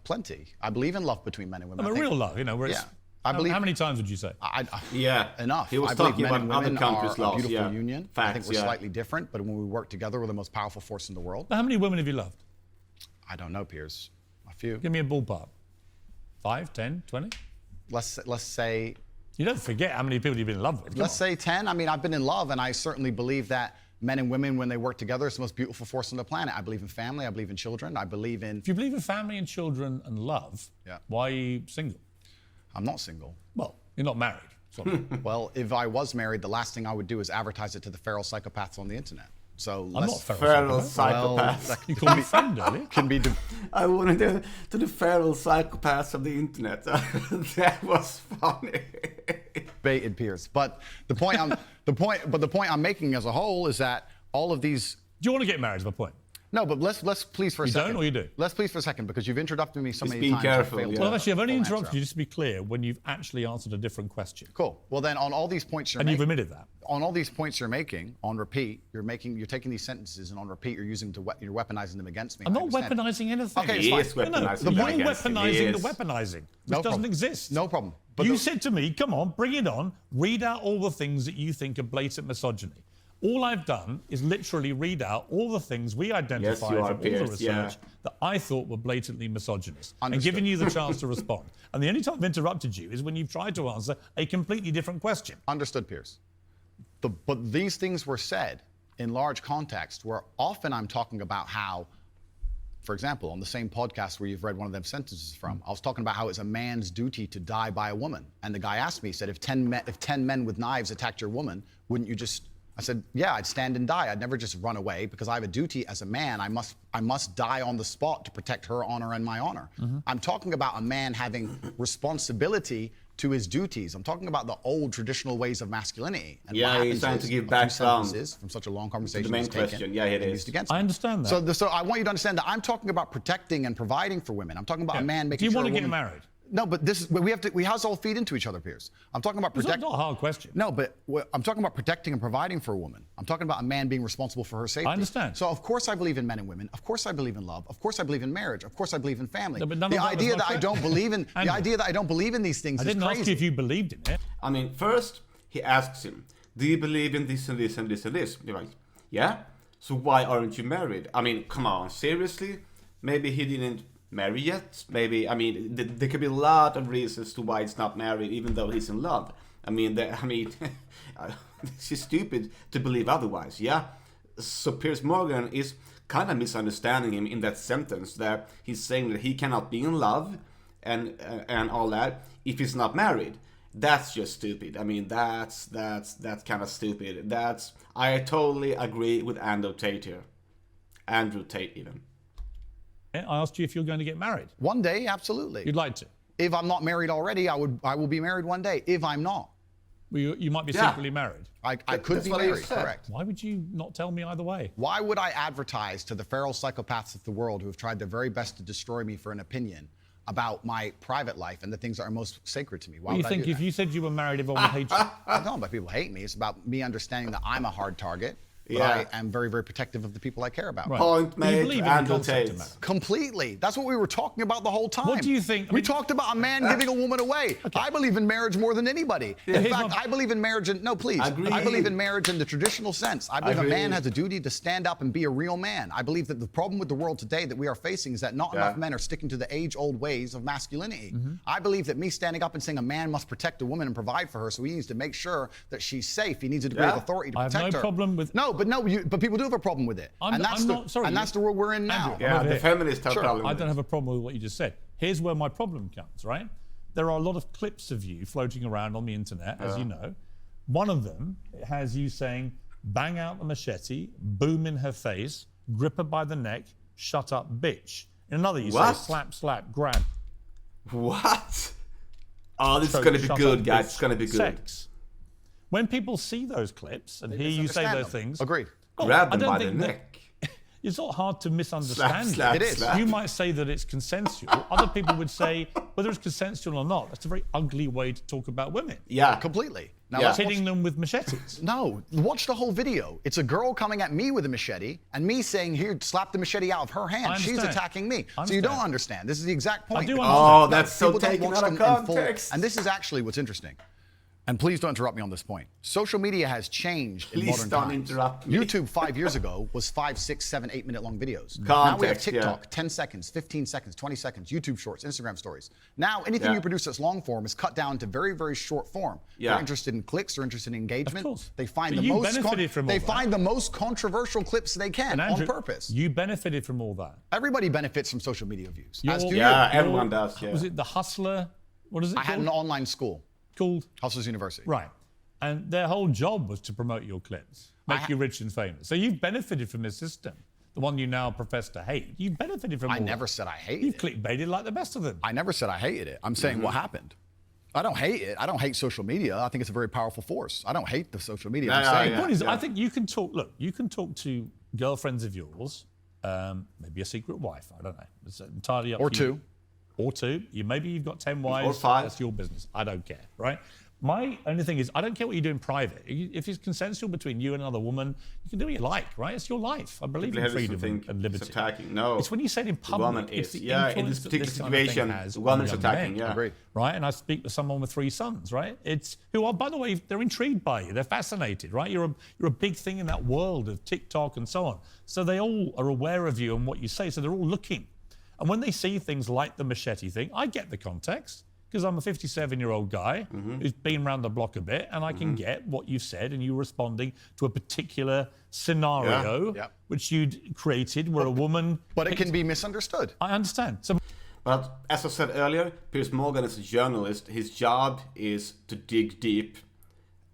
Plenty. I believe in love between men and women. I I mean, think- real love, where it's... Yeah. I believe- How many times would you say? Yeah. Enough. He was I believe talking men about and other women countries' are laws. a beautiful Yeah. union. I Facts, think we're yeah. slightly different, but when we work together, we're the most powerful force in the world. How many women have you loved? I don't know, Piers. A few. Give me a ballpark. 5, 10, 20? Let's say You don't forget how many people you've been in love with. Come let's on. say 10. I mean, I've been in love, and I certainly believe that men and women, when they work together, it's the most beautiful force on the planet. I believe in family. I believe in children. I believe in. If you believe in family and children and love, Yeah. why are you single? I'm not single. Well, you're not married. So Well, if I was married, the last thing I would do is advertise it to the feral psychopaths on the internet. So I'm let's not feral. Feral psychopath. psychopath. You called me friend earlier. can be. I wanted to the feral psychopaths of the internet. That was funny. Debated, Piers. But the point I'm making as a whole is that all of these. Do you want to get married is my point. No, but let's please for a You second. don't or you do? Let's please for a second because you've interrupted me so Just many being times. careful, I failed yeah. to Well, actually, I've only full answer. interrupted you, just to be clear, when you've actually answered a different question. Cool. Well, then on all these points you're And you've making, admitted that. on all these points you're making on repeat, you're taking these sentences and on repeat you're using you're weaponizing them against me. I'm I not understand. weaponizing anything. Okay, He it's is fine. weaponizing. No, them you're against him. He weaponizing is. the weaponizing, which No doesn't problem. exist. No problem. But You the- said to me, come on, bring it on, read out all the things that you think are blatant misogyny. All I've done is literally read out all the things we identified Yes, you are, from all the Piers, research yeah. that I thought were blatantly misogynist and Understood. giving you the chance to respond. And the only time I've interrupted you is when you've tried to answer a completely different question. Understood, Piers. But these things were said in large context where often I'm talking about how, for example, on the same podcast where you've read one of them sentences from, I was talking about how it's a man's duty to die by a woman. And the guy asked me, he said, if 10 men with knives attacked your woman, wouldn't you just... I said, yeah, I'd stand and die. I'd never just run away because I have a duty as a man. I must die on the spot to protect her honor and my honor. I'm talking about a man having responsibility to his duties. I'm talking about the old traditional ways of masculinity. And Yeah, what he's happens trying is to give a few background sentences from such a long conversation the main is taken question. Yeah, it and is. used against I me. understand that. So I want you to understand that I'm talking about protecting and providing for women. I'm talking about a man Do making you sure want a to get woman- married? No, but we have to all feed into each other, Piers. I'm talking about It's protect. not a hard question. No, but I'm talking about protecting and providing for a woman. I'm talking about a man being responsible for her safety. I understand. So of course I believe in men and women. Of course I believe in love. Of course I believe in marriage. Of course I believe in family. No, but none the of that was idea my that I don't question. believe in the Andrew, idea that I don't believe in these things I is didn't crazy. ask you if you believed in it. I mean, first he asks him, "Do you believe in this and this and this and this?" You're like, "Yeah." So why aren't you married? I mean, come on, seriously? Maybe he didn't marry yet. Maybe, I mean, there could be a lot of reasons to why it's not married, even though he's in love. I mean, this is stupid to believe otherwise. Yeah. So Piers Morgan is kind of misunderstanding him in that sentence that he's saying that he cannot be in love and all that if he's not married. That's just stupid. I mean, that's kind of stupid. I totally agree with Andrew Tate here. Andrew Tate, even. I asked you if you're going to get married. One day, absolutely. You'd like to. If I'm not married already, I will be married one day. If I'm not, Well, you might be Yeah. secretly married. I could That's be what I married, said. correct. Why would you not tell me either way? Why would I advertise to the feral psychopaths of the world who have tried their very best to destroy me for an opinion about my private life and the things that are most sacred to me? Why Well, you would I think do if that? you said you were married, everyone would hate you? It's not about people hate me. It's about me understanding that I'm a hard target, but Yeah. I am very, very protective of the people I care about. Right. Point But you made believe to in the Andrew concept of Tate. marriage. Completely. That's what we were talking about the whole time. What do you think? I We mean- talked about a man giving a woman away. I believe in marriage more than anybody. In here's fact, my- I believe in marriage in, no, please. Agree. I believe in marriage in the traditional sense. I believe a man Agree. has a duty to stand up and be a real man. I believe that the problem with the world today that we are facing is that not Yeah. enough men are sticking to the age-old ways of masculinity. Mm-hmm. I believe that me standing up and saying a man must protect a woman and provide for her, so he needs to make sure that she's safe. He needs a degree of Yeah. authority to I have protect no her. problem with- But people do have a problem with it. I'm not- sorry, and that's the world we're in now. Andrew, Yeah, over the here. feminists have Sure, problem I with don't it. have a problem with what you just said. Here's where my problem comes, right? There are a lot of clips of you floating around on the internet, as you know. One of them has you saying, bang out the machete, boom in her face, grip her by the neck, shut up, bitch. In another, you What? say, slap, slap, grab. What? Oh, this is choke, going to be shut good, up, guys. bitch, It's going to be good. Say When people see those clips and hear you say misunderstand those them. things, Agreed. well, Grab I them don't by the think that- neck. It's not hard to misunderstand. Slap, It is. slap. You might say that it's consensual. Other people would say, whether it's consensual or not, that's a very ugly way to talk about women. Yeah. Completely. Now Yeah. let's watch Hitting them with machetes. No, watch the whole video. It's a girl coming at me with a machete and me saying, here, slap the machete out of her hand. I She's understand. attacking me. I So you don't understand. understand. This is the exact point. I do Oh, understand. that's so People don't taken watch out of them in full. context. And this is actually what's interesting. And please don't interrupt me on this point. Social media has changed in Please modern don't times. interrupt me. YouTube 5 years ago was 5, 6, 7, 8 minute long videos. Now we have Context, yeah. TikTok, 10 seconds, 15 seconds, 20 seconds, YouTube shorts, Instagram stories. Now anything Yeah. you produce that's long form is cut down to very, very short form. Yeah. They're interested in clicks, they're interested in engagement. Of course. They find But the you most benefited from all they that. find the most controversial clips they can And Andrew, on purpose. You benefited from all that. Everybody benefits from social media views. Your- As do Yeah, you. everyone does, yeah. Was it the Hustler? What is it I had an called? online school, Called? Hustlers University. Right. And their whole job was to promote your clips, make you rich and famous. So you've benefited from this system, the one you now profess to hate. You've benefited from I all never that. said I hated You've it. clickbaited like the best of them. I never said I hated it. I'm saying what happened. I don't hate it. I don't hate social media. I think it's a very powerful force. I don't hate the social media. I'm Yeah, saying yeah. The point is, I think you can talk. Look, you can talk to girlfriends of yours, maybe a secret wife. I don't know. It's entirely up Or to you. two. Or two. Maybe you've got 10 wives. Or 5. That's your business. I don't care, right? My only thing is, I don't care what you do in private. If it's consensual between you and another woman, you can do what you like, right? It's your life. I believe in People freedom think and liberty. it's attacking. No. It's when you say it in The woman public. It's is. the Yeah, in influence this that particular this kind of thing situation, has the on woman's young attacking. men. Yeah. Agreed. Right, and I speak to someone with 3 sons, right? It's who are, by the way, they're intrigued by you. They're fascinated, right? You're a big thing in that world of TikTok and so on. So they all are aware of you and what you say. So they're all looking, and when they see things like the machete thing, I get the context because I'm a 57-year-old guy who's been around the block a bit, and I can get what you said, and you responding to a particular scenario Yeah. which you'd created, where a woman. But it can be misunderstood. I understand. So. But as I said earlier, Piers Morgan is a journalist. His job is to dig deep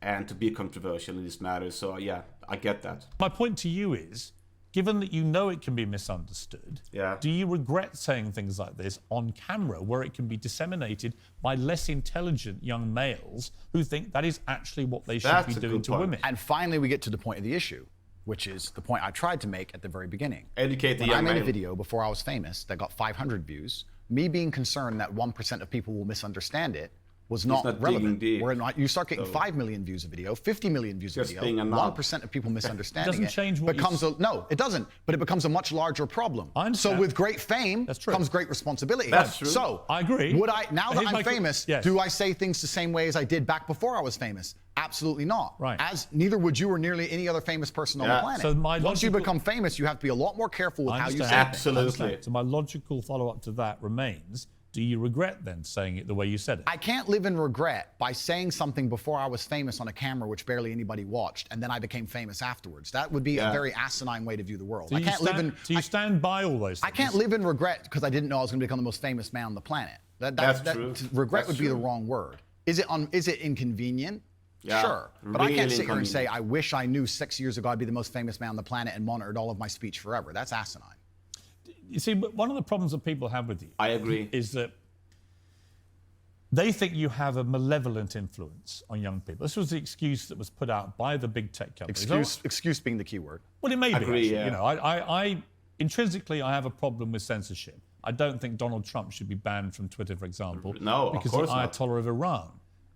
and to be controversial in this matter. So yeah, I get that. My point to you is, given that you know it can be misunderstood, Yeah. do you regret saying things like this on camera where it can be disseminated by less intelligent young males who think that is actually what they should That's be a doing good to point. women? And finally, we get to the point of the issue, which is the point I tried to make at the very beginning. Educate the When I young made a man. video before I was famous that got 500 views, me being concerned that 1% of people will misunderstand it was not, not relevant. digging deep. Where not, you start getting 5 million views a video, 50 million views a Just video, being a knob. 1% of people misunderstanding Doesn't it change what you becomes no, it doesn't. But it becomes a much larger problem. I understand. So with great fame That's true. comes great responsibility. That's true. So I agree. Would I now that Here's my I'm que- famous, yes. do I say things the same way as I did back before I was famous? Absolutely not. Right. As neither would you or nearly any other famous person on Yeah. the planet. So my Once you logical- become famous, you have to be a lot more careful with I how you say understand. things. Absolutely. I understand. So my logical follow-up to that remains, do you regret then saying it the way you said it? I can't live in regret by saying something before I was famous on a camera which barely anybody watched, and then I became famous afterwards. That would be a Yeah. very asinine way to view the world. Do I you can't live in. do you stand by all those things? I can't live in regret because I didn't know I was going to become the most famous man on the planet. That's true. Regret That's would be the true. wrong word. Is it inconvenient? Yeah, Sure. But I can't really sit here and say, inconvenient. I wish I knew 6 years ago I'd be the most famous man on the planet and monitored all of my speech forever. That's asinine. You see, but one of the problems that people have with you I agree. is that they think you have a malevolent influence on young people. This was the excuse that was put out by the big tech companies. Excuse being the key word. Well, it may be. Agree, Actually. yeah. You know, I intrinsically I have a problem with censorship. I don't think Donald Trump should be banned from Twitter, for example, No, of because course the not. Ayatollah of Iran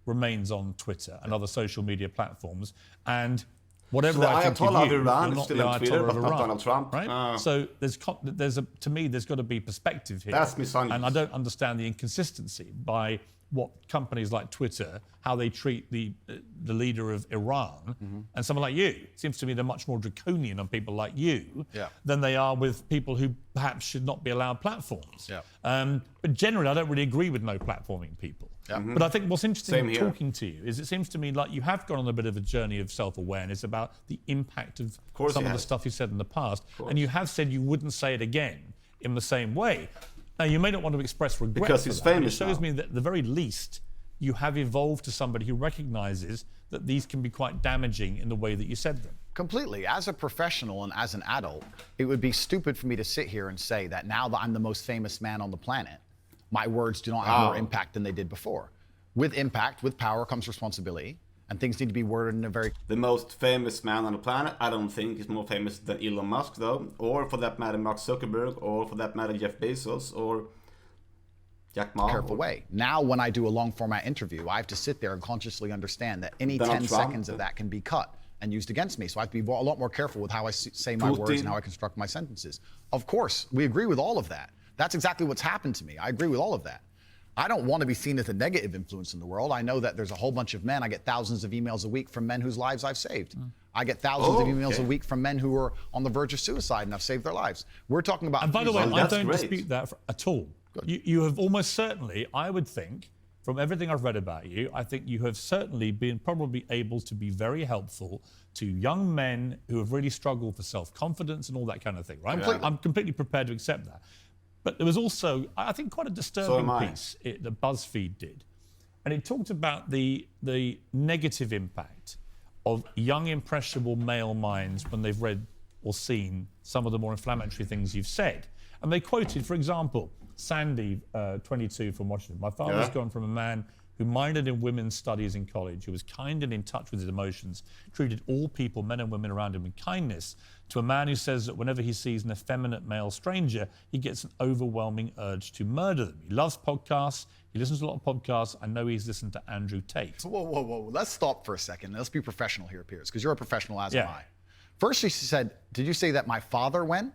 remains on Twitter and other social media platforms, and whatever So the I think Ayatollah of you, of Iran you're is not still the on Twitter, Ayatollah but of not Iran, Donald Trump? right? Ah. So to me, there's got to be perspective here. That's misogynist. And I don't understand the inconsistency by what companies like Twitter, how they treat the leader of Iran, and someone like you. It seems to me they're much more draconian on people like you than they are with people who perhaps should not be allowed platforms. Yeah. But generally, I don't really agree with no platforming people. But I think what's interesting Same in here. talking to you is it seems to me like you have gone on a bit of a journey of self-awareness about the impact of course some he of the has. stuff you said in the past, and you have said you wouldn't say it again in the same way. Now, you may not want to express regret Because for he's that, but famous it shows now. me that at the very least you have evolved to somebody who recognizes that these can be quite damaging in the way that you said them. Completely. As a professional and as an adult, it would be stupid for me to sit here and say that now that I'm the most famous man on the planet, my words do not have more impact than they did before. With impact, with power comes responsibility, and things need to be worded in a very... The most famous man on the planet, I don't think is more famous than Elon Musk, though, or for that matter, Mark Zuckerberg, or for that matter, Jeff Bezos, or Jack Ma. careful way. Now, when I do a long format interview, I have to sit there and consciously understand that any Donald 10 Trump. seconds of that can be cut and used against me. So I have to be a lot more careful with how I say my words Putin. and how I construct my sentences. Of course, we agree with all of that. That's exactly what's happened to me. I agree with all of that. I don't want to be seen as a negative influence in the world. I know that there's a whole bunch of men. I get thousands of emails a week from men whose lives I've saved. I get thousands of emails a week from men who are on the verge of suicide and I've saved their lives. We're talking about... And by the way, Well, I that's don't great. dispute that at all. You have almost certainly, I would think, from everything I've read about you, I think you have certainly been probably able to be very helpful to young men who have really struggled for self-confidence and all that kind of thing, right? I'm completely prepared to accept that. But there was also, I think, quite a disturbing piece that BuzzFeed did. And it talked about the negative impact of young, impressionable male minds when they've read or seen some of the more inflammatory things you've said. And they quoted, for example, Sandy, 22 from Washington. My father's gone from a man who minored in women's studies in college, who was kind and in touch with his emotions, treated all people, men and women around him, with kindness, to a man who says that whenever he sees an effeminate male stranger, he gets an overwhelming urge to murder them. He loves podcasts. He listens to a lot of podcasts. I know he's listened to Andrew Tate. Whoa. Let's stop for a second. Let's be professional here, Piers, because you're a professional, as am Yeah. I. First, she said, did you say that my father went?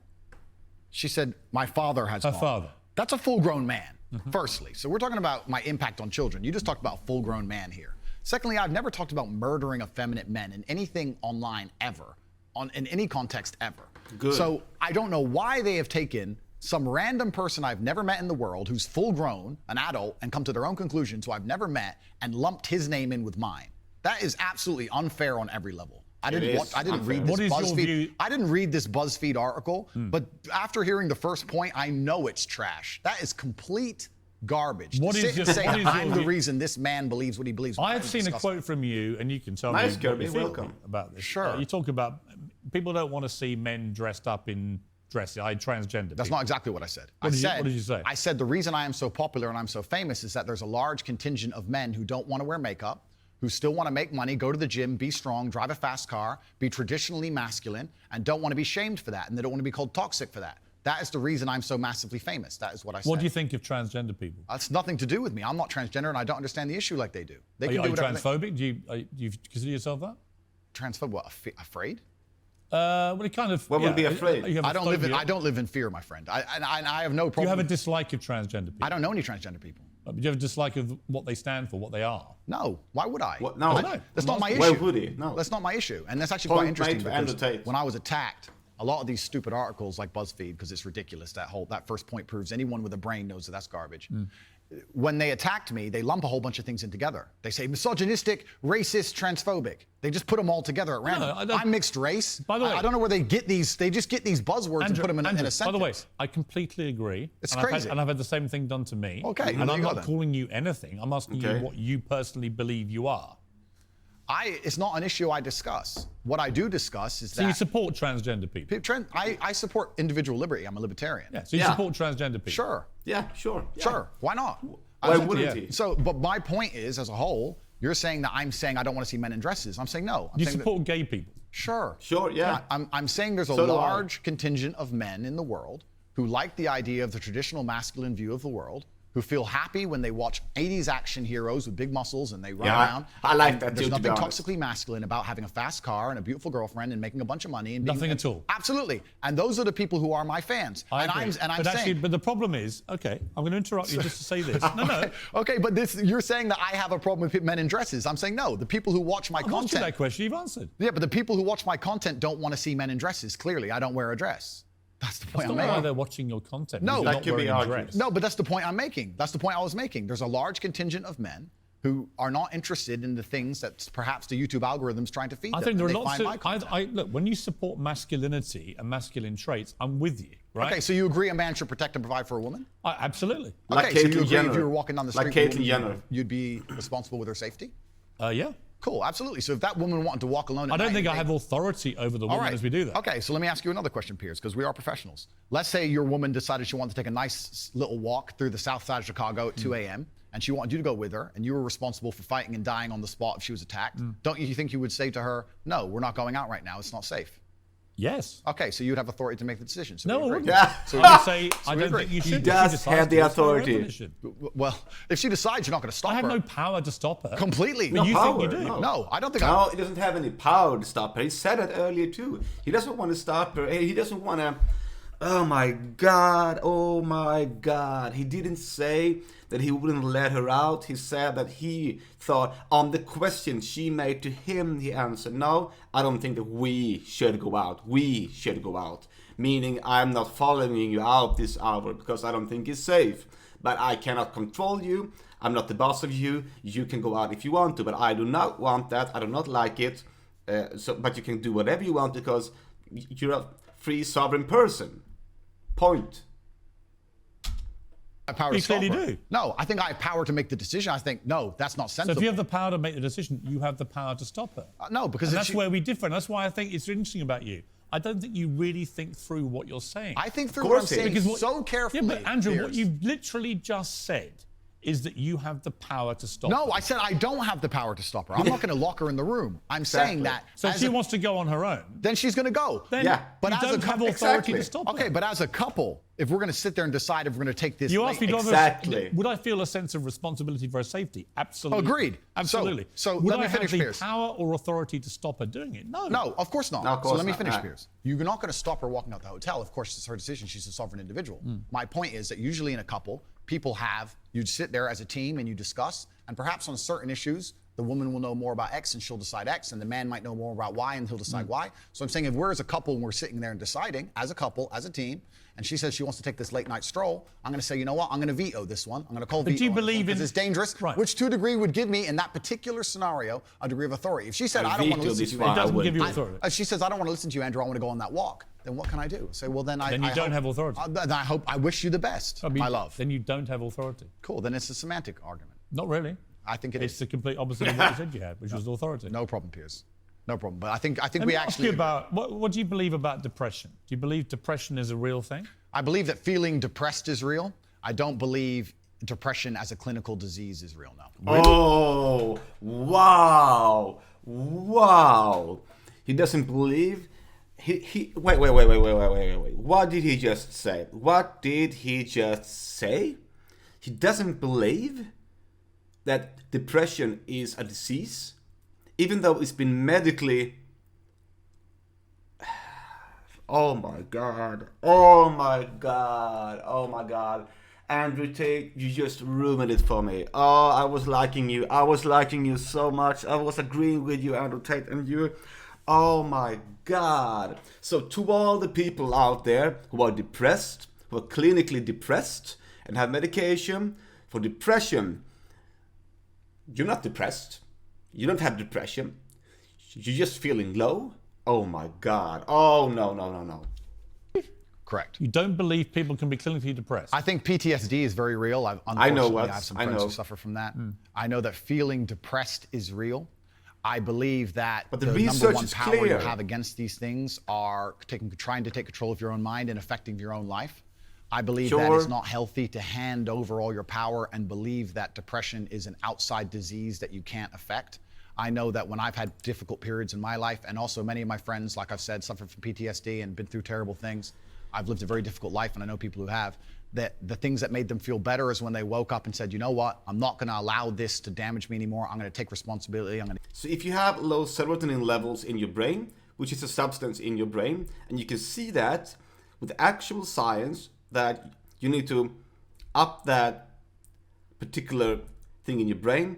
She said, my father has Her gone. father. That's a full-grown man, firstly. So we're talking about my impact on children. You just talked about full-grown man here. Secondly, I've never talked about murdering effeminate men in anything online ever, in any context ever. Good. So I don't know why they have taken some random person I've never met in the world who's full-grown, an adult, and come to their own conclusions who I've never met and lumped his name in with mine. That is absolutely unfair on every level. I didn't read this What is your BuzzFeed. view? I didn't read this BuzzFeed article, but after hearing the first point, I know it's trash. That is complete garbage. What to is sit your- and say what is I'm your the view? reason this man believes what he believes. I've That is seen a disgusting. quote from you, and you can tell Nice, me what Kirby, you feel welcome. about this. Sure. You talk about people don't want to see men dressed up in dresses. Transgender. That's people. not exactly what I said. What did you say? I said the reason I am so popular and I'm so famous is that there's a large contingent of men who don't want to wear makeup, who still want to make money, go to the gym, be strong, drive a fast car, be traditionally masculine, and don't want to be shamed for that, and they don't want to be called toxic for that. That is the reason I'm so massively famous. That is what I said. What do you think of transgender people? That's nothing to do with me. I'm not transgender, and I don't understand the issue like they do. They Are you whatever transphobic? Do you consider yourself that? Transphobe? What? Afraid? Well, it kind of. What would be afraid? You have a I don't live in fear, my friend. I have no You problem. have a dislike of transgender people. I don't know any transgender people. Do you have a dislike of what they stand for, what they are? No. Why would I? What? No. I don't know. That's not my issue. Why would he? No. That's not my issue. And that's actually Point quite interesting made for Andrew because Tate. when I was attacked, a lot of these stupid articles like BuzzFeed, because it's ridiculous, that first point proves anyone with a brain knows that that's garbage. when they attacked me, they lump a whole bunch of things in together. They say misogynistic, racist, transphobic. They just put them all together at random. I'm mixed race. By the way, I don't know where they get these. They just get these buzzwords and put them in a sentence. By the way, I completely agree. It's and crazy. I've had the same thing done to me. Okay, and there I'm you go not then. calling you anything. I'm asking you what you personally believe you are. It's not an issue I discuss. What I do discuss is So that you support transgender people? I support individual liberty. I'm a libertarian. Yeah. So you support transgender people? Sure. Yeah, sure. Yeah. Sure. Why not? Why wouldn't he? So, but my point is, as a whole, you're saying that I'm saying I don't want to see men in dresses. I'm saying no. You support gay people? Sure. Sure, yeah. I'm saying there's a So do I. large contingent of men in the world who like the idea of the traditional masculine view of the world, who feel happy when they watch 80s action heroes with big muscles and they run around. I like And that There's too, to be nothing honest. toxically masculine about having a fast car and a beautiful girlfriend and making a bunch of money and Nothing at all. Absolutely. And those are the people who are my fans. I and agree. I'm but actually, saying, but the problem is, okay, I'm going to interrupt you just to say this. No. okay, but you're saying that I have a problem with men in dresses. I'm saying no. The people who watch my I've asked you content. that question. You've answered. Yeah, but the people who watch my content don't want to see men in dresses. Clearly, I don't wear a dress. That's the point It's I'm not why making. they're watching your content. No, because that you're not could be wearing a argued. dress. No, but that's the point I'm making. That's the point I was making. There's a large contingent of men who are not interested in the things that perhaps the YouTube algorithm's trying to feed I them. think there are and they lots find my of. content. Look, when you support masculinity and masculine traits, I'm with you, right? Okay, so you agree a man should protect and provide for a woman? Absolutely. Like Okay, so you Caitlyn agree Jenner. if you were walking down the Like street with a Caitlyn woman, Jenner. you'd be responsible with her safety? Yeah. Cool, absolutely. So if that woman wanted to walk alone at I don't night think I and have authority over the woman as we do that. Okay, so let me ask you another question, Piers, because we are professionals. Let's say your woman decided she wanted to take a nice little walk through the south side of Chicago at 2 a.m., and she wanted you to go with her, and you were responsible for fighting and dying on the spot if she was attacked. Don't you think you would say to her, no, we're not going out right now, it's not safe? Yes. Okay, so you'd have authority to make the decision. So No, we I agree. wouldn't. Yeah. So I would say I we don't agree. think you He should. If she does decides have the to, it's her own authority. decision. Well, if she decides you're not going to stop I have her. no power to stop her. Completely. But you power, think you do. no. No, I don't think No, he doesn't have any power to stop her. He said it earlier too. He doesn't want to stop her. He doesn't want to. Oh my God. Oh my God. He didn't say that he wouldn't let her out. He said that he thought on the question she made to him, he answered, no, I don't think that we should go out. We should go out. Meaning I'm not following you out this hour because I don't think it's safe. But I cannot control you. I'm not the boss of you. You can go out if you want to, but I do not want that. I do not like it. But you can do whatever you want because you're a free, sovereign person. Point. power You to stop clearly her. do. No, I think I have power to make the decision. I think, no, that's not So sensible. if you have the power to make the decision, you have the power to stop her. No, because And if that's she- where we differ. And that's why I think it's interesting about you. I don't think you really think through what you're saying. I think through Of what I'm course it saying is. so carefully. Yeah, but Andrew, what Piers. you've literally just said is that you have the power to stop No, her. I said I don't have the power to stop her. I'm not going to lock her in the room. I'm saying that. So if as she a- wants to go on her own, then she's going to go. then Yeah. But you as a don't have couple- authority Exactly. to stop her. Okay, but as a couple, if we're going to sit there and decide if we're going to take this, You late- asked me, do I have Exactly. would I feel a sense of responsibility for her safety? Absolutely. Agreed. Absolutely. So would let me I finish, have the Piers. power or authority to stop her doing it? No. No, of course not. No, of So course let me not. finish, Right. Piers. You're not going to stop her walking out the hotel. Of course, it's her decision. She's a sovereign individual. My point is that usually in a couple, you'd sit there as a team and you discuss, and perhaps on certain issues, the woman will know more about X and she'll decide X, and the man might know more about Y and he'll decide Y. So I'm saying if we're as a couple and we're sitting there and deciding, as a couple, as a team, and she says she wants to take this late night stroll, I'm going to say, you know what, I'm going to veto this one. I'm going to call But veto do you on this one believe because in- it's dangerous, Right. which to a degree would give me, in that particular scenario, a degree of authority. If she said, I don't want to veto listen this to you, one. It I doesn't would. give you authority. she says, I don't want to listen to you, Andrew. I want to go on that walk. Then what can I do? Say, well, then Then you I don't hope- have authority. Then I wish you the best, I mean, my love. Then you don't have authority. Cool. Then it's a semantic argument. Not really. I think it It's is. the complete opposite of what you said you had, which was authority. No problem, Piers. No problem. But I think Let we me ask actually. you about what do you believe about depression? Do you believe depression is a real thing? I believe that feeling depressed is real. I don't believe depression as a clinical disease is real now. Oh, wow. Wow. He doesn't believe. Wait. What did he just say? What did he just say? He doesn't believe that depression is a disease, even though it's been medically. Oh my God. Oh my God. Oh my God. Andrew Tate, you just ruined it for me. Oh, I was liking you. I was liking you so much. I was agreeing with you, Andrew Tate, and you. Oh my God. So to all the people out there who are depressed, who are clinically depressed and have medication, For depression, you're not depressed. You don't have depression. You're just feeling low. Oh my God. Oh, no. Correct. You don't believe people can be clinically depressed? I think PTSD is very real. I have some friends who suffer from that. I know that feeling depressed is real. I believe that But the number research one is power you clear. have against these things are trying to take control of your own mind and affecting your own life. I believe that Sure. it's not healthy to hand over all your power and believe that depression is an outside disease that you can't affect. I know that when I've had difficult periods in my life, and also many of my friends, like I've said, suffer from PTSD and been through terrible things. I've lived a very difficult life, and I know people who have, that the things that made them feel better is when they woke up and said, you know what, I'm not gonna allow this to damage me anymore. I'm gonna take responsibility. So if you have low serotonin levels in your brain, which is a substance in your brain, and you can see that with actual science, that you need to up that particular thing in your brain,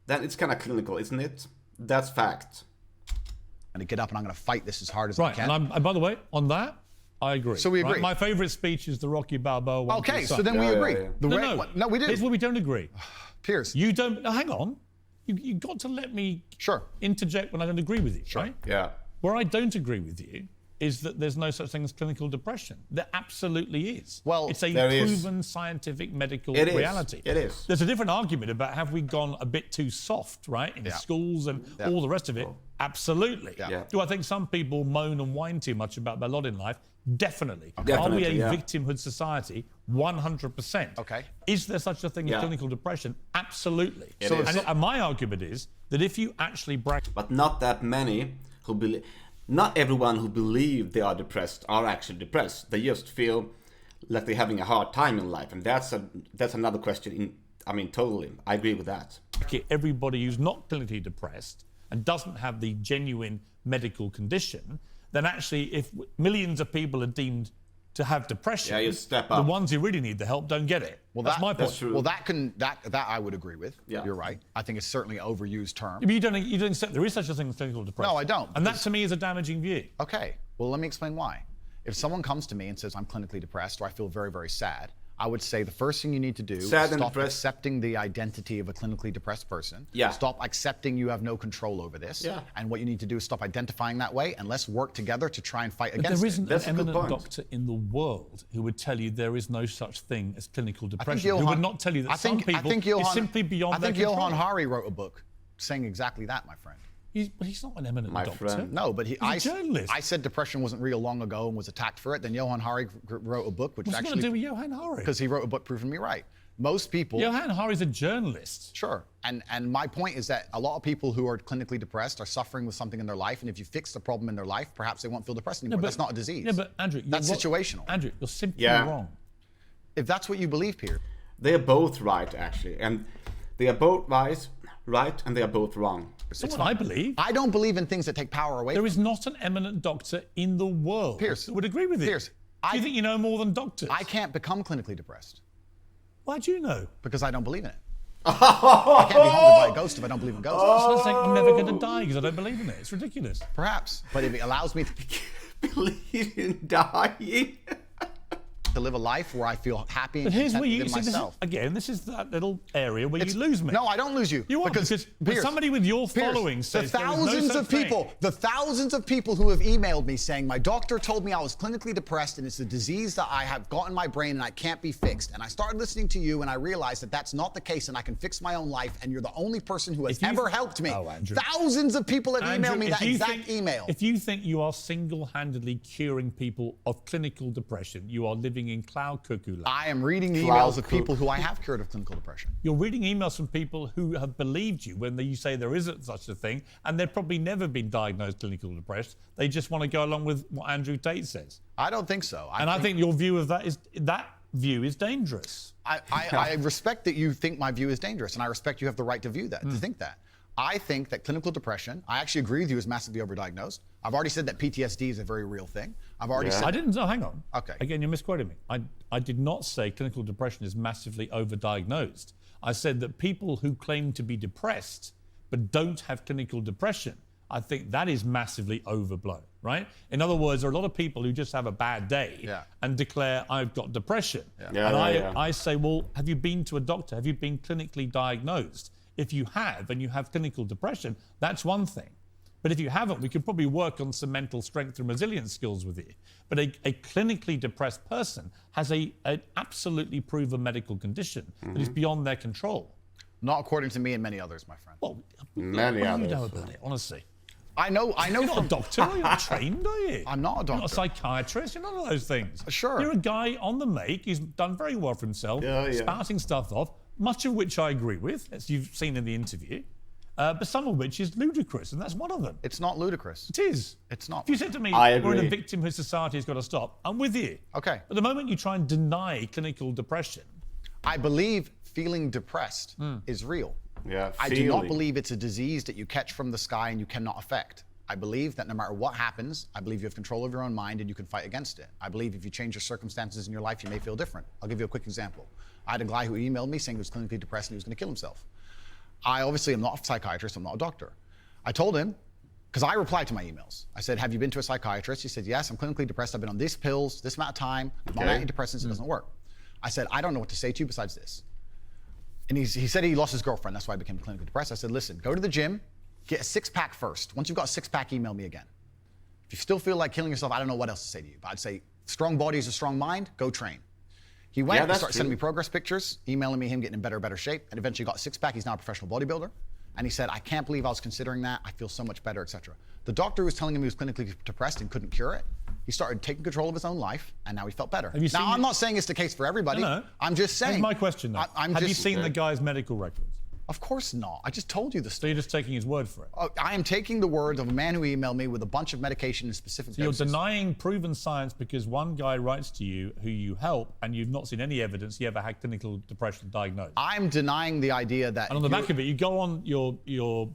then it's kind of clinical, isn't it? That's fact. I'm gonna get up and I'm gonna fight this as hard as I Right, can. and by the way, on that, I agree. So we right? agree. My favourite speech is the Rocky Balboa one. Okay, to the so sun. then we Yeah, agree. yeah, yeah. The No, we do. Here's where we don't agree. Piers. You don't. Now, hang on. You got to let me Sure. interject when I don't agree with you, Sure. right? Yeah. Where I don't agree with you is that there's no such thing as clinical depression. There absolutely is. Well, it's a there is. proven scientific medical It is. reality. It is. There's a different argument about have we gone a bit too soft, right, in Yeah. schools and Yeah. all the rest of it. Absolutely. Yeah. Do I think some people moan and whine too much about their lot in life? Definitely. Are we Definitely, a yeah. victimhood society? 100%. Okay. Is there such a thing as Yeah. clinical depression? Absolutely. It is. And my argument is that if you actually But not that many who believe, not everyone who believe they are depressed are actually depressed. They just feel like they're having a hard time in life, and that's another question. Totally, I agree with that. bracket everybody who's not clinically depressed and doesn't have the genuine medical condition, then actually if millions of people are deemed to have depression, Yeah, you step the up. ones who really need the help don't get it. Well, that's my point. That's true. Well, that I would agree with. Yeah. You're right. I think it's certainly an overused term. But you don't accept there is such a thing as clinical depression. No, I don't, And that because- to me is a damaging view. Okay, well, let me explain why. If someone comes to me and says, I'm clinically depressed or I feel very, very sad, I would say the first thing you need to do is Sad and stop depressed. accepting the identity of a clinically depressed person. Yeah. Stop accepting you have no control over this. Yeah. And what you need to do is stop identifying that way and let's work together to try and fight But against there it. isn't That's an a good eminent point. doctor in the world who would tell you there is no such thing as clinical I think depression. Who would not tell you that some people it's simply beyond I think their control. Johan Hari wrote a book saying exactly that, my friend. He's not an eminent My doctor. friend. No, but He's a journalist. I said depression wasn't real long ago and was attacked for it. Then Johan Hari wrote a book, which What's it got to do with Johan Hari? because he wrote a book proving me right. Most people, Johan Hari's a journalist. sure, and my point is that a lot of people who are clinically depressed are suffering with something in their life, and if you fix the problem in their life, perhaps they won't feel depressed anymore. That's not a disease. Yeah, but Andrew, that's situational. Andrew, you're simply Yeah. wrong. If that's what you believe, Piers. They are both right, actually, and they are both right, and they are both wrong. That's what I believe. I don't believe in things that take power away. There from is not an eminent doctor in the world Piers, that would agree with you. Piers, Do you think you know more than doctors? I can't become clinically depressed Why do you know? because I don't believe in it. I can't be haunted by a ghost if I don't believe in ghosts. It's like I'm never going to die because I don't believe in it. It's ridiculous. Perhaps, but if it allows me Believe in dying. to live a life where I feel happy and But here's content where you within see, myself. this is that little area where you lose me. No, I don't lose you. You are, because Piers, somebody with your Piers, following says the there is no thousands such of people, thing. the thousands of people who have emailed me saying my doctor told me I was clinically depressed and it's a disease that I have got in my brain and I can't be fixed. And I started listening to you and I realized that that's not the case and I can fix my own life and you're the only person who has If you- ever helped me. Oh, Andrew. Thousands of people have Andrew, emailed me if that you exact email. If you think you are single-handedly curing people of clinical depression, you are living in cloud cuckoo land. I am reading the Cloud emails of people who I have cured of clinical depression. You're reading emails from people who have believed you when you say there isn't such a thing, and they've probably never been diagnosed clinically depressed. They just want to go along with what Andrew Tate says. I don't think so. I think your view of that is dangerous. I respect that you think my view is dangerous, and I respect you have the right to view that, to think that. I think that clinical depression, I actually agree with you, is massively overdiagnosed. I've already said that PTSD is a very real thing. I've already I said didn't. No, hang on. Okay. Again, you're misquoting me. I did not say clinical depression is massively overdiagnosed. I said that people who claim to be depressed but don't have clinical depression I think that is massively overblown, right? In other words, there are a lot of people who just have a bad day and declare, I've got depression. I say, well, have you been to a doctor? Have you been clinically diagnosed? If you have, and you have clinical depression, that's one thing. But if you haven't, we could probably work on some mental strength and resilience skills with you. But a clinically depressed person has an absolutely proven medical condition that is beyond their control. Not according to me and many others, my friend. Well, Many what do others. you know about it, honestly? I know You're not from a doctor, you're not trained, are you? I'm not a doctor. You're not a psychiatrist, you're none of those things. Sure. You're a guy on the make, he's done very well for himself, spouting stuff off, much of which I agree with, as you've seen in the interview, but some of which is ludicrous, and that's one of them. It's not ludicrous. It is. It's not. If you said to me, I we're in a agree. victimhood society, it's got to stop, I'm with you. Okay. But the moment you try and deny clinical depression, I believe feeling depressed is real. Yeah, I do not feeling. believe it's a disease that you catch from the sky and you cannot affect. I believe that no matter what happens, I believe you have control of your own mind and you can fight against it. I believe if you change your circumstances in your life, you may feel different. I'll give you a quick example. I had a guy who emailed me saying he was clinically depressed and he was going to kill himself. I obviously am not a psychiatrist, I'm not a doctor. I told him, because I replied to my emails. I said, have you been to a psychiatrist? He said, yes, I'm clinically depressed. I've been on these pills, this amount of time, I'm on antidepressants, it doesn't work. I said, I don't know what to say to you besides this. And he said he lost his girlfriend, that's why I became clinically depressed. I said, listen, go to the gym, get a six-pack first. Once you've got a six-pack, email me again. If you still feel like killing yourself, I don't know what else to say to you. But I'd say, strong body is a strong mind, go train. He went and started sending me progress pictures, emailing me him getting in better shape, and eventually got a six-pack. He's now a professional bodybuilder. And he said, I can't believe I was considering that. I feel so much better, etc. The doctor who was telling him he was clinically depressed and couldn't cure it, he started taking control of his own life, and now he felt better. Now, I'm not saying it's the case for everybody. No. I'm just saying. Here's my question, though. Have you seen the guy's medical records? Of course not. I just told you the So story. you're just taking his word for it? I am taking the word of a man who emailed me with a bunch of medication and specific So you're doses. denying proven science because one guy writes to you who you help and you've not seen any evidence he ever had clinical depression diagnosed. I'm denying the idea that. And on the back of it, you go on your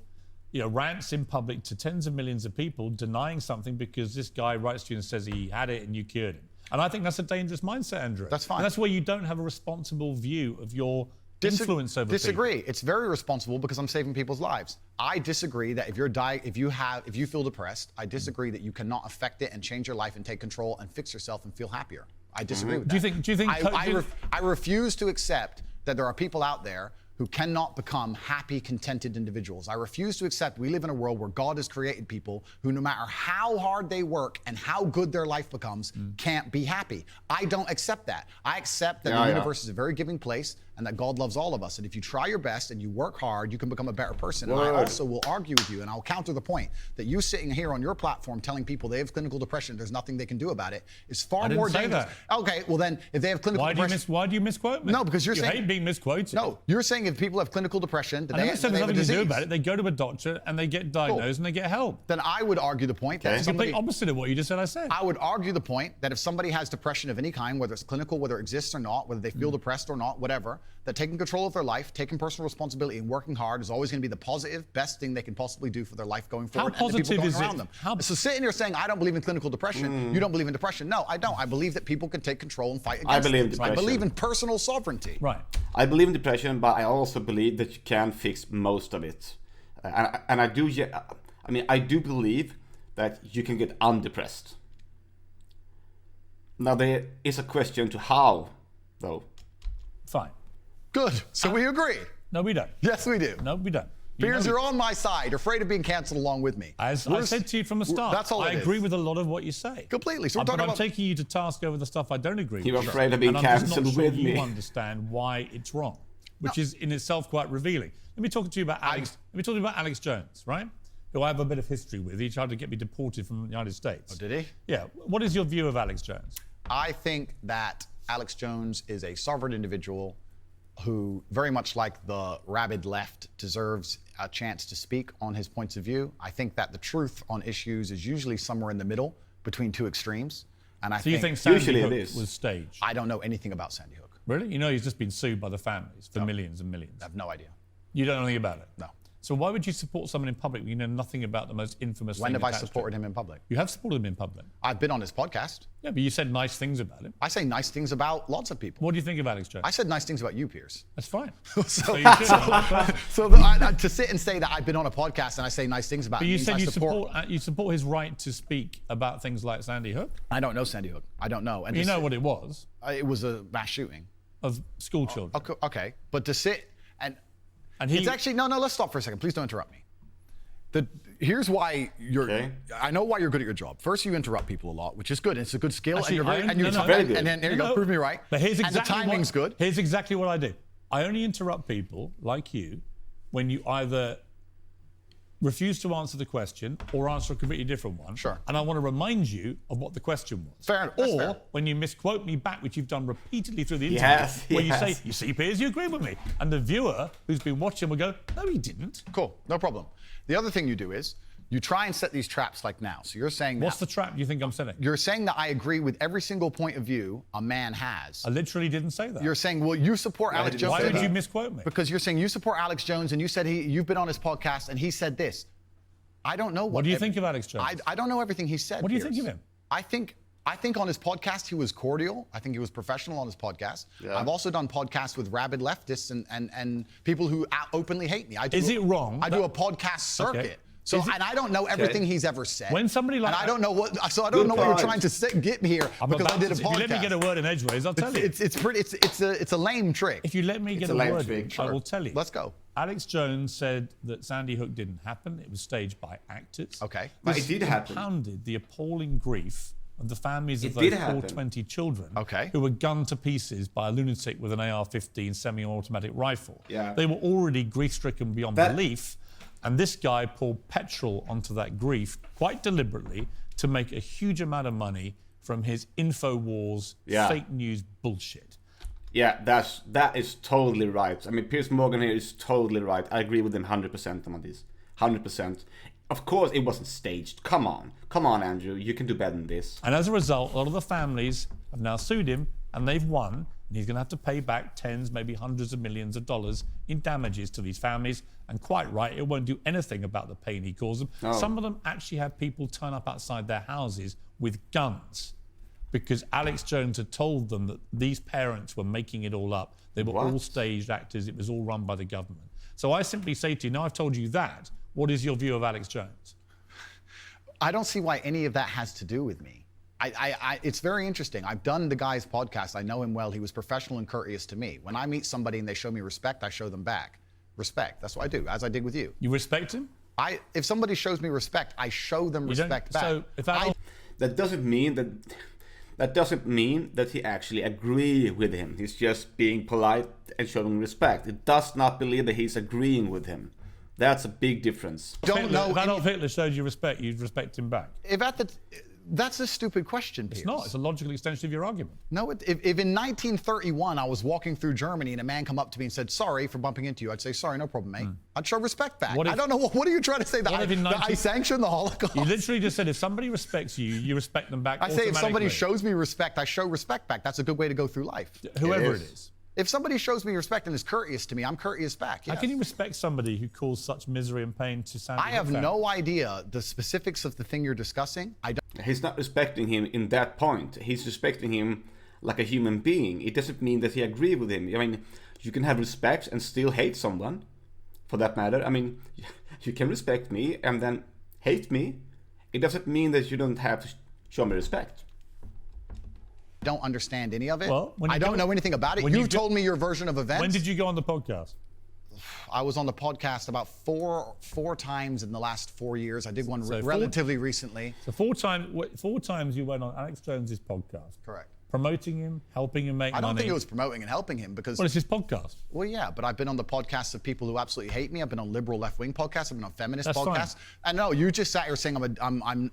rants in public to tens of millions of people denying something because this guy writes to you and says he had it and you cured him. And I think that's a dangerous mindset, Andrew. That's fine. And that's where you don't have a responsible view of your influence over Disagree. people. It's very responsible because I'm saving people's lives. I disagree that if you feel depressed, I disagree that you cannot affect it and change your life and take control and fix yourself and feel happier. I disagree with that. Do you think I refuse to accept that there are people out there who cannot become happy, contented individuals. I refuse to accept we live in a world where God has created people who, no matter how hard they work and how good their life becomes, can't be happy. I don't accept that. I accept that the universe is a very giving place and that God loves all of us. And if you try your best and you work hard, you can become a better person. And I also will argue with you, and I'll counter the point that you sitting here on your platform telling people they have clinical depression, there's nothing they can do about it, is far more dangerous. Okay, well then, if they have clinical depression... Why do you misquote me? No, because you're saying... You hate being misquoted. No, you're saying if people have clinical depression, that I never said they there's have a nothing to disease. do about it. They go to a doctor and they get diagnosed and they get help. Then I would argue the point that It's the complete opposite of what you just said I said. I would argue the point that if somebody has depression of any kind, whether it's clinical, whether it exists or not, whether they feel depressed or not, whatever, that taking control of their life, taking personal responsibility and working hard is always going to be the positive, best thing they can possibly do for their life going forward. How positive and the people is going it? around them. So sitting here saying, I don't believe in clinical depression, you don't believe in depression. No, I don't. I believe that people can take control and fight against I believe in it. depression. I believe in personal sovereignty. Right. I believe in depression, but I also believe that you can fix most of it. And I do believe that you can get undepressed. Now there is a question to how, though. Fine. Good. So we agree. No, we don't. Yes, we do. No, we don't. Piers, you're on my side. You're afraid of being cancelled along with me. As I said to you from the start, that's all I it is. agree with a lot of what you say. Completely. So we're But talking I'm about... taking you to task over the stuff I don't agree with. You're afraid of being and I'm just cancelled not sure with you me. understand why it's wrong, which is in itself quite revealing. Let me talk to you about Alex. Let me talk to you about Alex Jones, right? Who I have a bit of history with. He tried to get me deported from the United States. Oh, did he? Yeah. What is your view of Alex Jones? I think that Alex Jones is a sovereign individual who, very much like the rabid left, deserves a chance to speak on his points of view. I think that the truth on issues is usually somewhere in the middle between two extremes. And So you think Sandy usually it Hook is. was staged? I don't know anything about Sandy Hook. Really? You know he's just been sued by the families for millions and millions. I have no idea. You don't know anything about it? No. So why would you support someone in public when you know nothing about the most infamous When thing have I attached to supported it? him in public? You have supported him in public. I've been on his podcast. Yeah, but you said nice things about him. I say nice things about lots of people. What do you think of Alex Jones? I said nice things about you, Piers. That's fine. So, you should. to sit and say that I've been on a podcast and I say nice things about But him you means said I you support his right to speak about things like Sandy Hook. I don't know Sandy Hook. I don't know. And You to know sit- what it was It was a mass shooting. of school children. Okay, but to sit and And he it's actually no. Let's stop for a second. Please don't interrupt me. Here's why you're. Okay. I know why you're good at your job. First, you interrupt people a lot, which is good. It's a good skill, Actually, and you're very, I- and you're no, no, very good. And then there you go. No, Prove me right. But here's and exactly the timing's good. Here's exactly what I do. I only interrupt people like you when you either refuse to answer the question or answer a completely different one. Sure. And I want to remind you of what the question was. Fair enough, that's Or fair. when you misquote me back, which you've done repeatedly through the interview, Yes, where you yes. say, "You see, Piers, you agree with me," and the viewer who's been watching will go, "No, he didn't." Cool, no problem. The other thing you do is you try and set these traps like now. So you're saying What's that, the trap you think I'm setting? you're saying that I agree with every single point of view a man has. I literally didn't say that. You're saying, well, you support Alex didn't Jones. Why say would that. you misquote me? Because you're saying you support Alex Jones, and you said you've been on his podcast, and he said this. I don't know What do you think of Alex Jones? I don't know everything he said. What do you Piers. think of him? I think on his podcast he was cordial. I think he was professional on his podcast. Yeah. I've also done podcasts with rabid leftists and people who openly hate me. Is it wrong I do that- a podcast circuit. Okay. So Is it- and I don't know everything he's ever said. When somebody like and I don't know what so I Good don't know what you're point. trying to get me here I'm because I about did a to- podcast. If you let me get a word in edgeways, I'll tell you. It's a lame trick. If you let me get a a lame word trick, in, I will tell you. Let's go. Alex Jones said that Sandy Hook didn't happen. It was staged by actors. Okay. But it did happen. Compounded the appalling grief of the families of It those did poor happen. 20 children Okay. who were gunned to pieces by a lunatic with an AR-15 semi-automatic rifle. Yeah. They were already grief-stricken beyond That- belief, and this guy poured petrol onto that grief quite deliberately to make a huge amount of money from his InfoWars Yeah. fake news bullshit. Yeah, that is totally right. I mean, Piers Morgan here is totally right. I agree with him 100% on this. 100%. Of course, it wasn't staged. Come on, Andrew. You can do better than this. And as a result, a lot of the families have now sued him, and they've won. And he's going to have to pay back tens, maybe hundreds of millions of dollars in damages to these families. And quite right, it won't do anything about the pain he caused them. No. Some of them actually have people turn up outside their houses with guns because Alex Jones had told them that these parents were making it all up. They were all What? staged actors. It was all run by the government. So I simply say to you, now I've told you that, what is your view of Alex Jones? I don't see why any of that has to do with me. It's very interesting. I've done the guy's podcast. I know him well. He was professional and courteous to me. When I meet somebody and they show me respect, I show them back. Respect. That's what I do, as I did with you. You respect him? If somebody shows me respect, I show them You don't- respect back. So if I That doesn't mean that he actually agree with him. He's just being polite and showing respect. It does not believe that he's agreeing with him. That's a big difference. don't know. If Adolf Hitler showed you respect, you'd respect him back. That's a stupid question, Piers. It's not. It's a logical extension of your argument. No, if in 1931 I was walking through Germany and a man come up to me and said, sorry for bumping into you, I'd say, sorry, no problem, mate. I'd show respect back. What if- I don't know, what are you trying to say? That, What if in that I 19 sanction the Holocaust? You literally just said if somebody respects you, you respect them back. I say if somebody automatically. shows me respect, I show respect back. That's a good way to go through life. whoever It it is. is. If somebody shows me respect and is courteous to me, I'm courteous back. How Yes. can you respect somebody who caused such misery and pain to Sandy I have Hook no idea the specifics of the thing you're discussing. I don't. He's not respecting him in that point. He's respecting him like a human being. It doesn't mean that he agree with him. I mean, you can have respect and still hate someone, for that matter. I mean, you can respect me and then hate me. It doesn't mean that you don't have to show me respect. don't understand any of it. Well, when I you don't go- know anything about it. when you You've go- told me your version of events. When did you go on the podcast? I was on the podcast about four times in the last 4 years. I did one So relatively recently. So four times you went on Alex Jones's podcast. Correct. Promoting him, helping him make I don't money. think it was promoting and helping him because, Well, it's his podcast. well, yeah, but I've been on the podcasts of people who absolutely hate me. I've been on liberal left-wing podcasts. I've been on feminist That's fine. podcasts. And no, you just sat here saying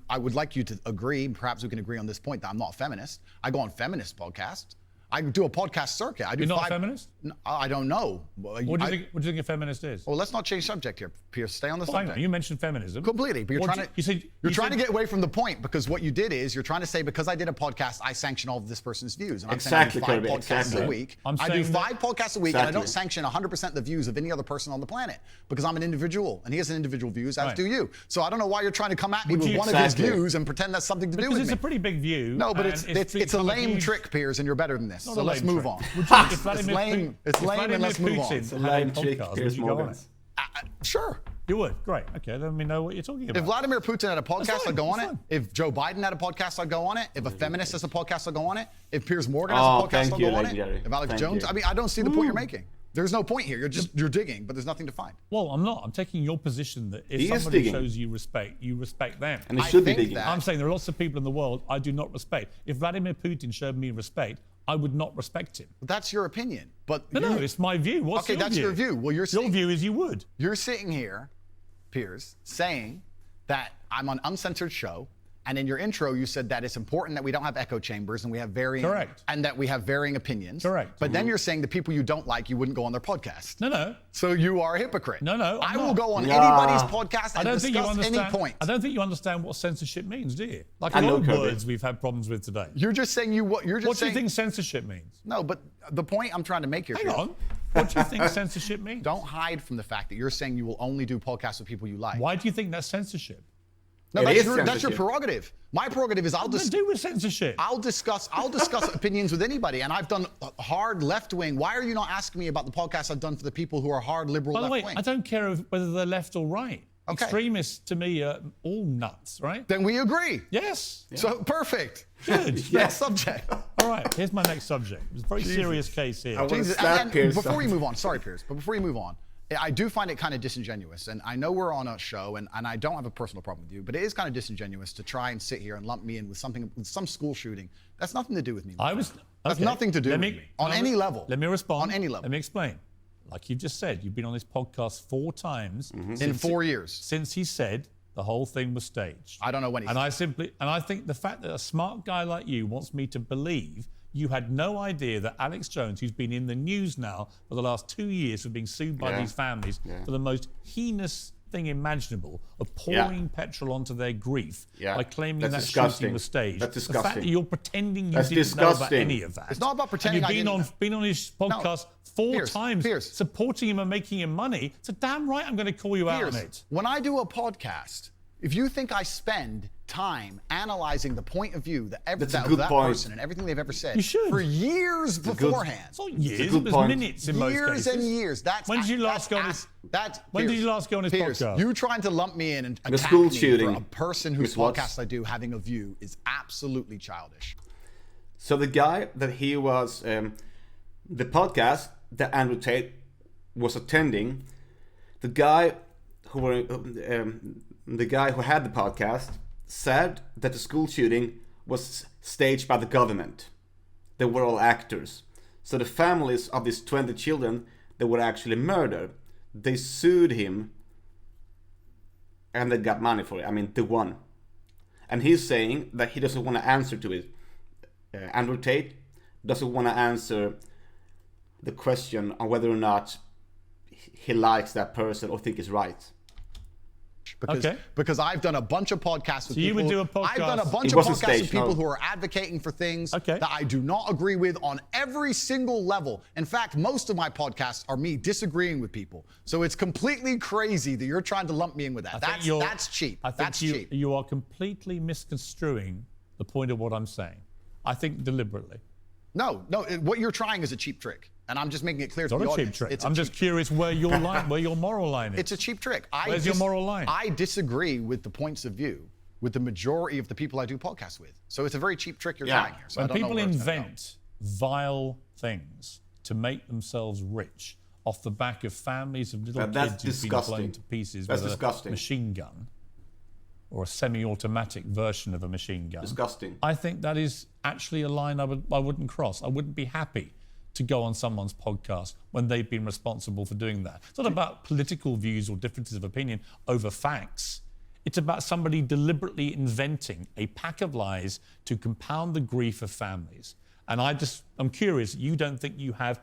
I would like you to agree, perhaps we can agree on this point, that I'm not a feminist. I go on feminist podcasts. I do a podcast circuit. I do You're not a 5 feminist? No, I don't know. What do you think a feminist is? Well, let's not change subject here, Piers. Stay on the Well, hang subject. on, you mentioned feminism. Completely, but you're trying to get away from the point, because what you did is you're trying to say, because I did a podcast, I sanction all of this person's views. And I'm Exactly, saying I do 5 Kirby, podcasts exactly. a week. I'm I do saying 5 podcasts a week, and I don't Exactly. sanction 100% the views of any other person on the planet, because I'm an individual, and he has an individual views, as Right. do you. So I don't know why you're trying to come at me Would with you- one of his Exactly. views and pretend that's something to do Because with it's me. a pretty big view. No, but and it's a lame trick, Piers, and you're better than this. Not So a let's lame move trick. on. Would you, if Vladimir lame. It's if lame, Vladimir and let's move on. Putin It's a had lame a trick, podcast, Piers would you go on Morgan. it? Sure. You would. Great. Okay, then we know what you're talking about. If Vladimir Putin had a podcast, fine, I'd go on that's it. fine. If Joe Biden had a podcast, I'd go on it. If a feminist has a podcast, I'll go on it. If Piers Morgan has Oh, a podcast, thank I'll you, go on it. legendary. If Alex Thank Jones, you. I mean, I don't see the point you're making. There's no point here. You're digging, but there's nothing to find. Well, I'm not. I'm taking your position that if He is somebody digging. shows you respect them. And he I should be think digging. that- I'm saying there are lots of people in the world I do not respect. If Vladimir Putin showed me respect, I would not respect him. That's your opinion. But No, it's my view. What's okay, your that's view? your view. Well, Your view is you would. You're sitting here, Piers, saying that I'm on uncensored show, and in your intro you said that it's important that we don't have echo chambers and we have varying Correct. and that we have varying opinions. Correct. But then you're saying the people you don't like, you wouldn't go on their podcast. No. So you are a hypocrite. No, I I'm will not. go on Nah. anybody's podcast I and don't think you discuss understand. any point. I don't think you understand what censorship means, do you? Like I a know, lot of Kirby. words we've had problems with today. You're just saying you're just What do saying. you think censorship means? No, but the point I'm trying to make here. Hang Piers, on. What do you think censorship means? Don't hide from the fact that you're saying you will only do podcasts with people you like. Why do you think that's censorship? No, It that's is your censorship. prerogative. My prerogative is What does it do with censorship? I'll discuss opinions with anybody, and I've done hard left wing. Why are you not asking me about the podcasts I've done for the people who are hard liberal By the left way, wing? I don't care whether they're left or right. Okay. Extremists to me are all nuts, right? Then we agree. Yes. So perfect. Good. Next subject. All right, here's my next subject. It's a very serious case here. I want to Jesus, slap and Piers. before you move on, sorry, Piers, but before you move on, I do find it kind of disingenuous, and I know we're on a show, and I don't have a personal problem with you, but it is kind of disingenuous to try and sit here and lump me in with some school shooting. That's nothing to do with me. That's nothing to do with me. On any level. Let me respond. On any level. Let me explain. Like you've just said, you've been on this podcast 4 times In 4 years. since he said the whole thing was staged. I don't know when he said I think the fact that a smart guy like you wants me to believe you had no idea that Alex Jones, who's been in the news now for the last 2 years for being sued by Yeah. these families for the most heinous thing imaginable of pouring petrol onto their grief Yeah. by claiming That's that disgusting. shooting was staged. That's The fact disgusting. that you're pretending you That's didn't know about disgusting. any of that. It's not about pretending And I you've didn't- been on his podcast 4 Piers, times, Piers. supporting him and making him money. So damn right I'm going to call you out on Piers, it. when I do a podcast, if you think I spend time analyzing the point of view that That's a that, good that point. person and everything they've ever said You should. for years beforehand. It's not years, good it was point. minutes in most Years cases. and years. That's When did you that's last go on his- When did you last go on his Piers, podcast? You trying to lump me in and The attack school me shooting, for a person whose Miss Watts. podcast I do having a view is absolutely childish. So the guy that he was, the podcast that Andrew Tate was attending, the guy who had the podcast said that the school shooting was staged by the government. They were all actors. So the families of these 20 children that were actually murdered, they sued him, and they got money for it. I mean, they won. And he's saying that he doesn't want to answer to it. Andrew Tate doesn't want to answer the question on whether or not he likes that person or think is right. Because I've done a bunch of podcasts with So you people. would do a podcast- I've done a bunch It of wasn't podcasts with staged, people no. who are advocating for things Okay. that I do not agree with on every single level. In fact, most of my podcasts are me disagreeing with people. So it's completely crazy that you're trying to lump me in with that. I think That's cheap. I think That's you, cheap. you are completely misconstruing the point of what I'm saying. I think deliberately. No, what you're trying is a cheap trick. And I'm just making it clear It's to not the a cheap audience. trick. It's a I'm cheap just curious where your line, where your moral line is. It's a cheap trick. Where's your moral line? I disagree with the points of view with the majority of the people I do podcasts with. So it's a very cheap trick you're trying here. So I When don't know people where it's gonna go. invent vile things to make themselves rich off the back of families of little That's kids who've been blown disgusting. to pieces That's with disgusting. a machine gun or a semi-automatic version of a machine gun. Disgusting. I think that is actually a line I wouldn't cross. I wouldn't be happy to go on someone's podcast when they've been responsible for doing that. It's not about political views or differences of opinion over facts. It's about somebody deliberately inventing a pack of lies to compound the grief of families. And I'm curious, you don't think you have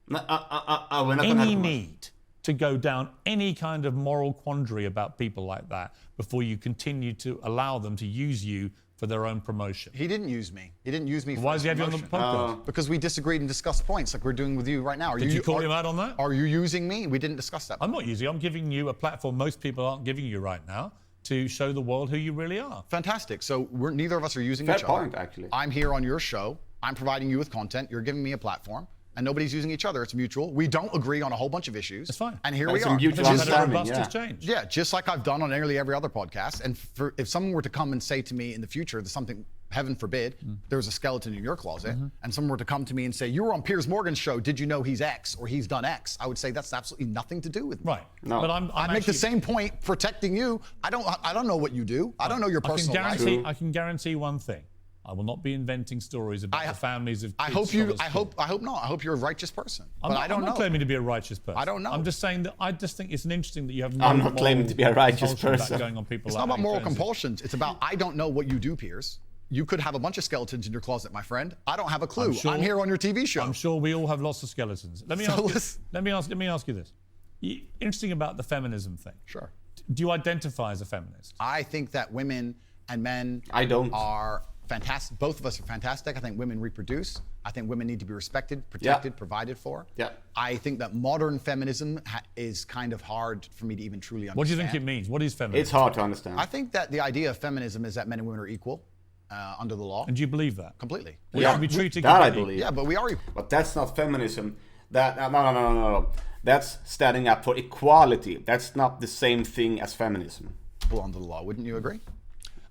We're not gonna any have a- need to go down any kind of moral quandary about people like that before you continue to allow them to use you for their own promotion? He didn't use me. He didn't use me for Why his does he have you on the promotion. podcast? Because we disagreed and discussed points like we're doing with you right now. Did you call him out on that? Are you using me? We didn't discuss that. I'm not using. I'm giving you a platform most people aren't giving you right now to show the world who you really are. Fantastic. So neither of us are using Fair each point, other. actually. I'm here on your show. I'm providing you with content. You're giving me a platform. And nobody's using each other. It's mutual. We don't agree on a whole bunch of issues. It's fine. And here It's we a are. mutual Just had a understanding, robust yeah. exchange. Yeah, just like I've done on nearly every other podcast. And if someone were to come and say to me in the future, there's something, heaven forbid, there's a skeleton in your closet, and someone were to come to me and say, you were on Piers Morgan's show, did you know he's X or he's done X? I would say that's absolutely nothing to do with me. Right. No. But I'm I make the actually- same point protecting you. I don't know what you do. I don't know your personal life. I can guarantee one thing. I will not be inventing stories about the families of I kids hope from you. the I school. hope not. I hope you're a righteous person. I'm I don't I'm not know. claiming to be a righteous person. I don't know. I'm just saying that I just think it's interesting that you have no I'm not claiming to be a righteous compulsion about person. going on people It's like not about moral OnlyFans. compulsions. It's about I don't know what you do, Piers. You could have a bunch of skeletons in your closet, my friend. I don't have a clue. sure- I'm here on your TV show. I'm sure we all have lots of skeletons. Let me So ask. listen- Let me ask you this. Interesting about the feminism thing. Sure. Do you identify as a feminist? I think that women and men I don't. are fantastic. Both of us are fantastic. I think women reproduce. I think women need to be respected, protected, provided for. Yeah. I think that modern feminism is kind of hard for me to even truly understand. What do you think it means? What is feminism? It's hard to understand. I think that the idea of feminism is that men and women are equal under the law. And do you believe that? Completely. We Yeah, should be treated that I completely- believe. Yeah, but we are equal. But that's not feminism. That no. That's standing up for equality. That's not the same thing as feminism. Under the law. Wouldn't you agree?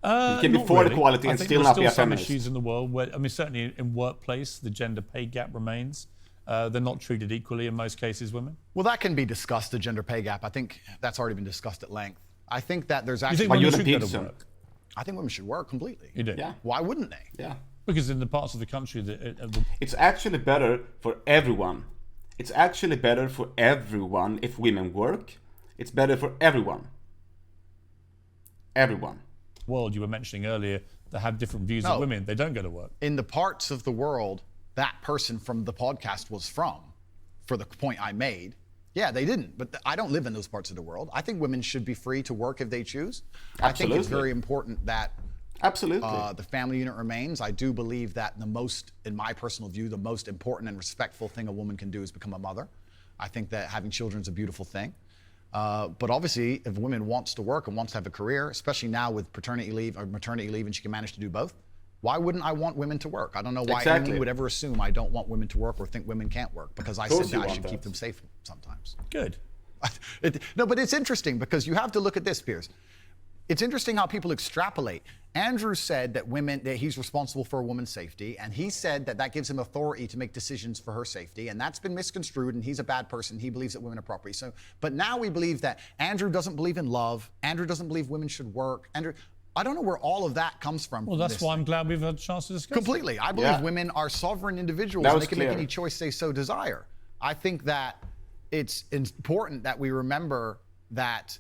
You can be Not for really. equality I and think still there's not be a some feminist. issues in the world where, I mean, certainly in workplace, the gender pay gap remains. They're not treated equally in most cases, women. Well, that can be discussed, the gender pay gap. I think that's already been discussed at length. I think that there's You actually... think But women you're should the go to Peterson. work? I think women should work completely. You do? Yeah. Why wouldn't they? Yeah. Because in the parts of the country that... It's actually better for everyone. It's actually better for everyone if women work. It's better for everyone. Everyone. world you were mentioning earlier that have different views No. of women, they don't go to work. In the parts of the world that person from the podcast was from, for the point I made, yeah, they didn't. But I don't live in those parts of the world. I think women should be free to work if they choose. I think it's Absolutely. very important that Absolutely. the family unit remains. I do believe that the most, in my personal view, the most important and respectful thing a woman can do is become a mother. I think that having children is a beautiful thing. But obviously, if a woman wants to work and wants to have a career, especially now with paternity leave or maternity leave, and she can manage to do both, why wouldn't I want women to work? I don't know why Exactly. anyone would ever assume I don't want women to work or think women can't work, because I said course that you I want should that. keep them safe sometimes. Good. No, but it's interesting because you have to look at this, Piers. It's interesting how people extrapolate. Andrew said that that he's responsible for a woman's safety, and he said that that gives him authority to make decisions for her safety, and that's been misconstrued, and he's a bad person. He believes that women are property. So, but now we believe that Andrew doesn't believe in love. Andrew doesn't believe women should work. Andrew, I don't know where all of that comes from. Well, that's why I'm glad we've had a chance to discuss it. Completely. I believe Yeah. women are sovereign individuals That and was they can clear. make any choice they so desire. I think that it's important that we remember that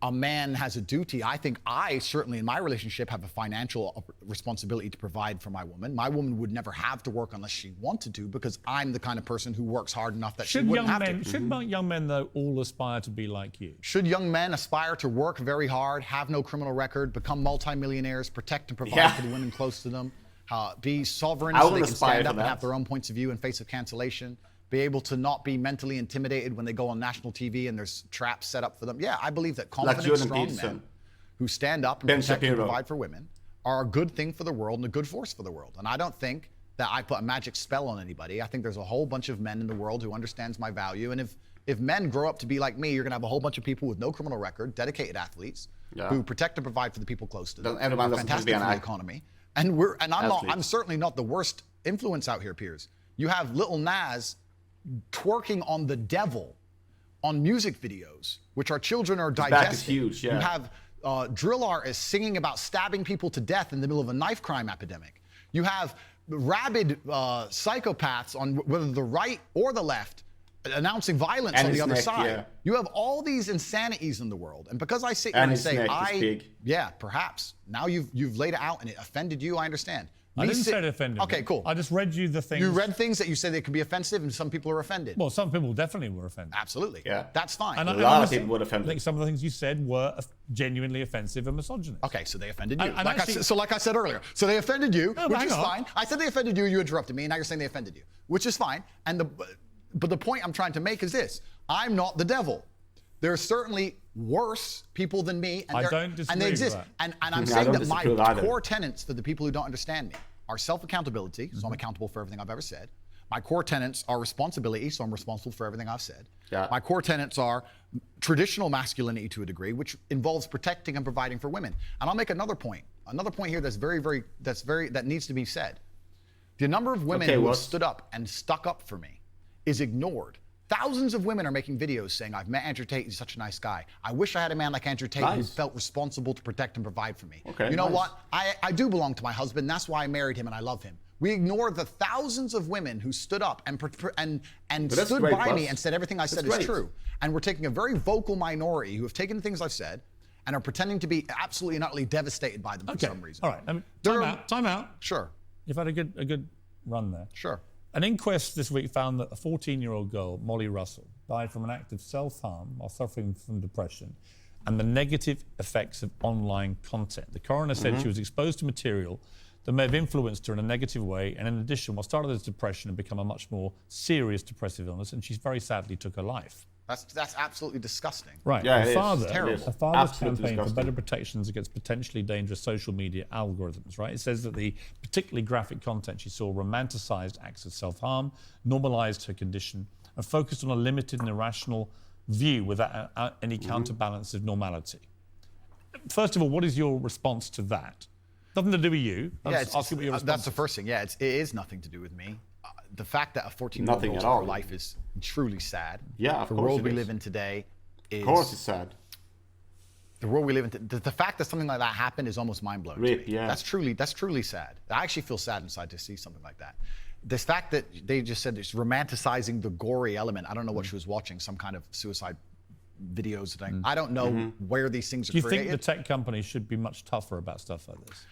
a man has a duty. I think I certainly in my relationship have a financial responsibility to provide for my woman. My woman would never have to work unless she wanted to, because I'm the kind of person who works hard enough that she Should wouldn't young have men, to. should young men though all aspire to be like you? Should young men aspire to work very hard, have no criminal record, become multimillionaires, protect and provide Yeah. for the women close to them, be sovereign I so would they can aspire stand to up and that. have their own points of view in face of cancellation, be able to not be mentally intimidated when they go on national TV and there's traps set up for them? Yeah, I believe that confident, Jordan strong Peterson. men who stand up and Ben protect and Shapiro. provide for women are a good thing for the world and a good force for the world. And I don't think that I put a magic spell on anybody. I think there's a whole bunch of men in the world who understands my value. And if men grow up to be like me, you're gonna have a whole bunch of people with no criminal record, dedicated athletes, Yeah. who protect and provide for the people close to them. Then everyone They're doesn't have to fantastic be an for the act- economy. And Athlete. I'm certainly not the worst influence out here, Piers. You have Lil Nas twerking on the devil on music videos, which our children are back digesting. is huge, yeah. You have drill artists singing about stabbing people to death in the middle of a knife crime epidemic. You have rabid psychopaths on whether the right or the left announcing violence And on the his other neck, side. yeah. You have all these insanities in the world, and because I sit here And and his say, neck is big. yeah, perhaps now you've laid it out and it offended you. I understand. I didn't say it offended Okay, me. cool. I just read you the things. You read things that you said they could be offensive, and some people are offended. Well, some people definitely were offended. Absolutely. Yeah. That's fine. And A lot of honestly, people were offended. I think some of the things you said were genuinely offensive and misogynist. Okay, so they offended you. And actually- Like I said earlier, so they offended you, but which hang is on. fine. I said they offended you. You interrupted me, and now you're saying they offended you, which is fine. But the point I'm trying to make is this: I'm not the devil. There are certainly worse people than me, and I they're- don't disagree and they with exist. that. And I'm I saying don't that my disagree either. core tenets for the people who don't understand me are self-accountability, so I'm accountable for everything I've ever said. My core tenets are responsibility, so I'm responsible for everything I've said. Yeah. My core tenets are traditional masculinity to a degree, which involves protecting and providing for women. And I'll make another point. Another point here that needs to be said. The number of women who have stood up and stuck up for me is ignored. Thousands of women are making videos saying, I've met Andrew Tate, he's such a nice guy. I wish I had a man like Andrew Tate who felt responsible to protect and provide for me. Okay, you know nice. what? I do belong to my husband, that's why I married him and I love him. We ignore the thousands of women who stood up and that's stood great, by me Russ. and said everything I said That's is great. true. And we're taking a very vocal minority who have taken the things I've said and are pretending to be absolutely and utterly devastated by them for some reason. All right. I mean, There time are- out. Sure, You've had a good run there. sure. An inquest this week found that a 14-year-old girl, Molly Russell, died from an act of self-harm while suffering from depression and the negative effects of online content. The coroner said she was exposed to material that may have influenced her in a negative way, and in addition, what started as depression had become a much more serious depressive illness, and she very sadly took her life. That's absolutely disgusting. Right. Yeah, her it is. father, It's terrible. her father's Absolutely campaign for disgusting. better protections against potentially dangerous social media algorithms, right? It says that the particularly graphic content she saw romanticized acts of self-harm, normalized her condition, and focused on a limited and irrational view without any counterbalance of normality. First of all, what is your response to that? Nothing to do with you. I'm just asking what your response that's the first thing. Yeah, it is nothing to do with me. The fact that a 14-year-old Nothing girl's at all. her life is truly sad. Yeah, of the course world it we is. live in today is. Of course, it's sad. The world we live in. The fact that something like that happened is almost mind-blowing to me. Rip, yeah. That's truly sad. I actually feel sad inside to see something like that. This fact that they just said it's romanticizing the gory element. I don't know what she was watching, some kind of suicide videos thing. I don't know where these things are Do you created. think the tech companies should be much tougher about stuff like this?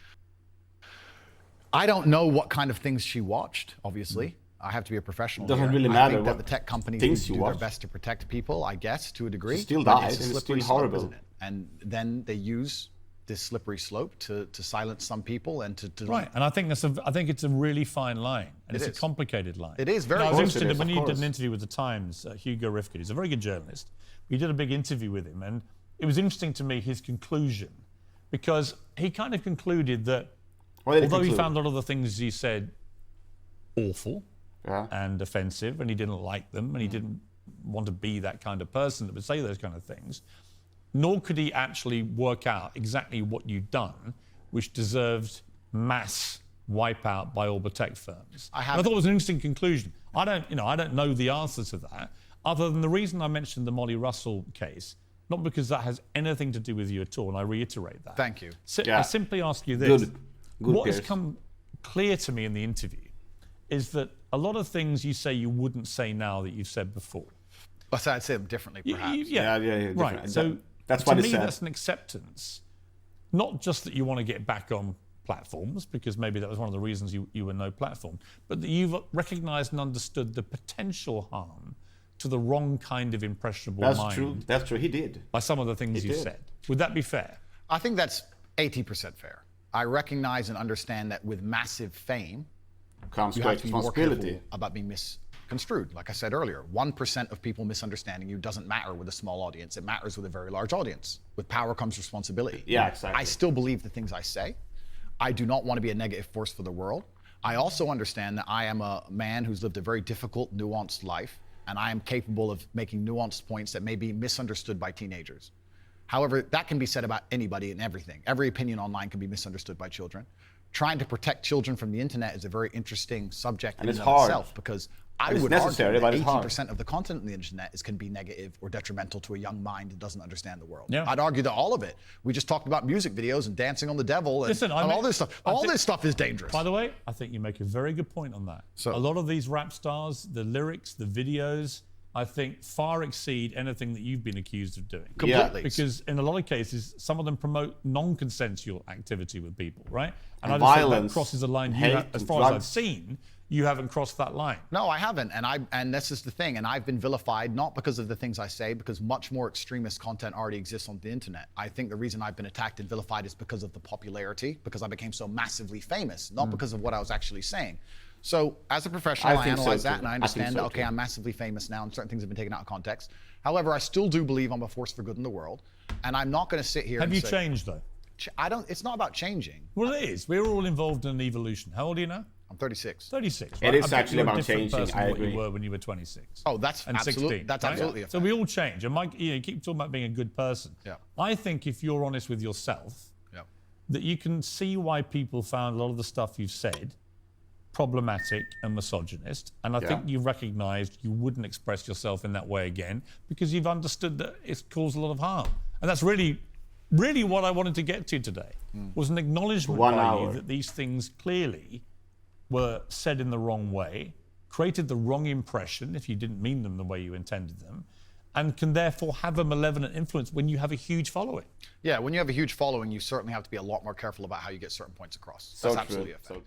I don't know what kind of things she watched, obviously. I have to be a professional. Doesn't here. really I matter think that what the tech companies things need to you do their watch. best to protect people, I guess, to a degree. She still but died, it's a and it's slippery still slope, horrible. isn't it? And then they use this slippery slope to silence some people and to Right, and I think it's a really fine line, and It it's is. a complicated line. It is very I was Of course it interested is, when of you did course. an interview with the Times. Hugo Rifkin, he's a very good journalist. We did a big interview with him, and it was interesting to me his conclusion, because he kind of concluded that What did he although he conclude? found a lot of the things he said awful Yeah. and offensive, and he didn't like them, and he didn't want to be that kind of person that would say those kind of things, nor could he actually work out exactly what you'd done, which deserved mass wipeout by all the tech firms. I And haven't- thought it was an interesting conclusion. I don't know the answer to that, other than the reason I mentioned the Molly Russell case, not because that has anything to do with you at all, and I reiterate that. Thank you. Yeah. I simply ask you this. Good, What has Piers. come clear to me in the interview is that a lot of things you say you wouldn't say now that you've said before. But I'd say them differently, perhaps. Yeah, Right. different. So That's to what it me, said. that's an acceptance. Not just that you want to get back on platforms, because maybe that was one of the reasons you were no platform, but that you've recognized and understood the potential harm to the wrong kind of impressionable That's mind true. That's true. He did. by some of the things you did. said. Would that be fair? I think that's 80% fair. I recognize and understand that with massive fame, Comes you great have to be more responsibility. careful about being misconstrued. Like I said earlier, 1% of people misunderstanding you doesn't matter with a small audience. It matters with a very large audience. With power comes responsibility. Yeah, exactly. I still believe the things I say. I do not want to be a negative force for the world. I also understand that I am a man who's lived a very difficult, nuanced life, and I am capable of making nuanced points that may be misunderstood by teenagers. However, that can be said about anybody and everything. Every opinion online can be misunderstood by children. Trying to protect children from the internet is a very interesting subject in it's and hard. of itself, because I It's would necessary, argue but that it's hard. 80% of the content on the internet can be negative or detrimental to a young mind that doesn't understand the world. Yeah. I'd argue that all of it. We just talked about music videos and dancing on the devil and, Listen, I and mean, all this stuff. I All think- this stuff is dangerous. By the way, I think you make a very good point on that. So- a lot of these rap stars, the lyrics, the videos, I think, far exceed anything that you've been accused of doing. Completely. Because in a lot of cases, some of them promote non-consensual activity with people, right? And I just think violence, that crosses a line. hate, As and far as I've drugs. seen, you haven't crossed that line. No, I haven't, and this is the thing. And I've been vilified not because of the things I say, because much more extremist content already exists on the internet. I think the reason I've been attacked and vilified is because of the popularity, because I became so massively famous, not because of what I was actually saying. So as a professional, I think so analyze too. that, and I I think understand so that, okay, too. I'm massively famous now, and certain things have been taken out of context. However, I still do believe I'm a force for good in the world, and I'm not going to sit here Have and you say, changed though? It's not about changing. Well, it is. We're all involved in an evolution. How old are you now? I'm 36. 36. It right? is I bet actually you're a about different changing, person I than what agree. you were when you were 26. Oh, that's and absolutely, 16. that's right? absolutely a So fact. we all change. And Mike, you keep talking about being a good person. Yeah. I think if you're honest with yourself, Yeah. that you can see why people found a lot of the stuff you've said problematic and misogynist. And I think you've recognized you wouldn't express yourself in that way again because you've understood that it's caused a lot of harm. And that's really what I wanted to get to today, was an acknowledgement by you that these things clearly were said in the wrong way, created the wrong impression if you didn't mean them the way you intended them, and can therefore have a malevolent influence when you have a huge following. Yeah, when you have a huge following, you certainly have to be a lot more careful about how you get certain points across. That's absolutely a fact. So true.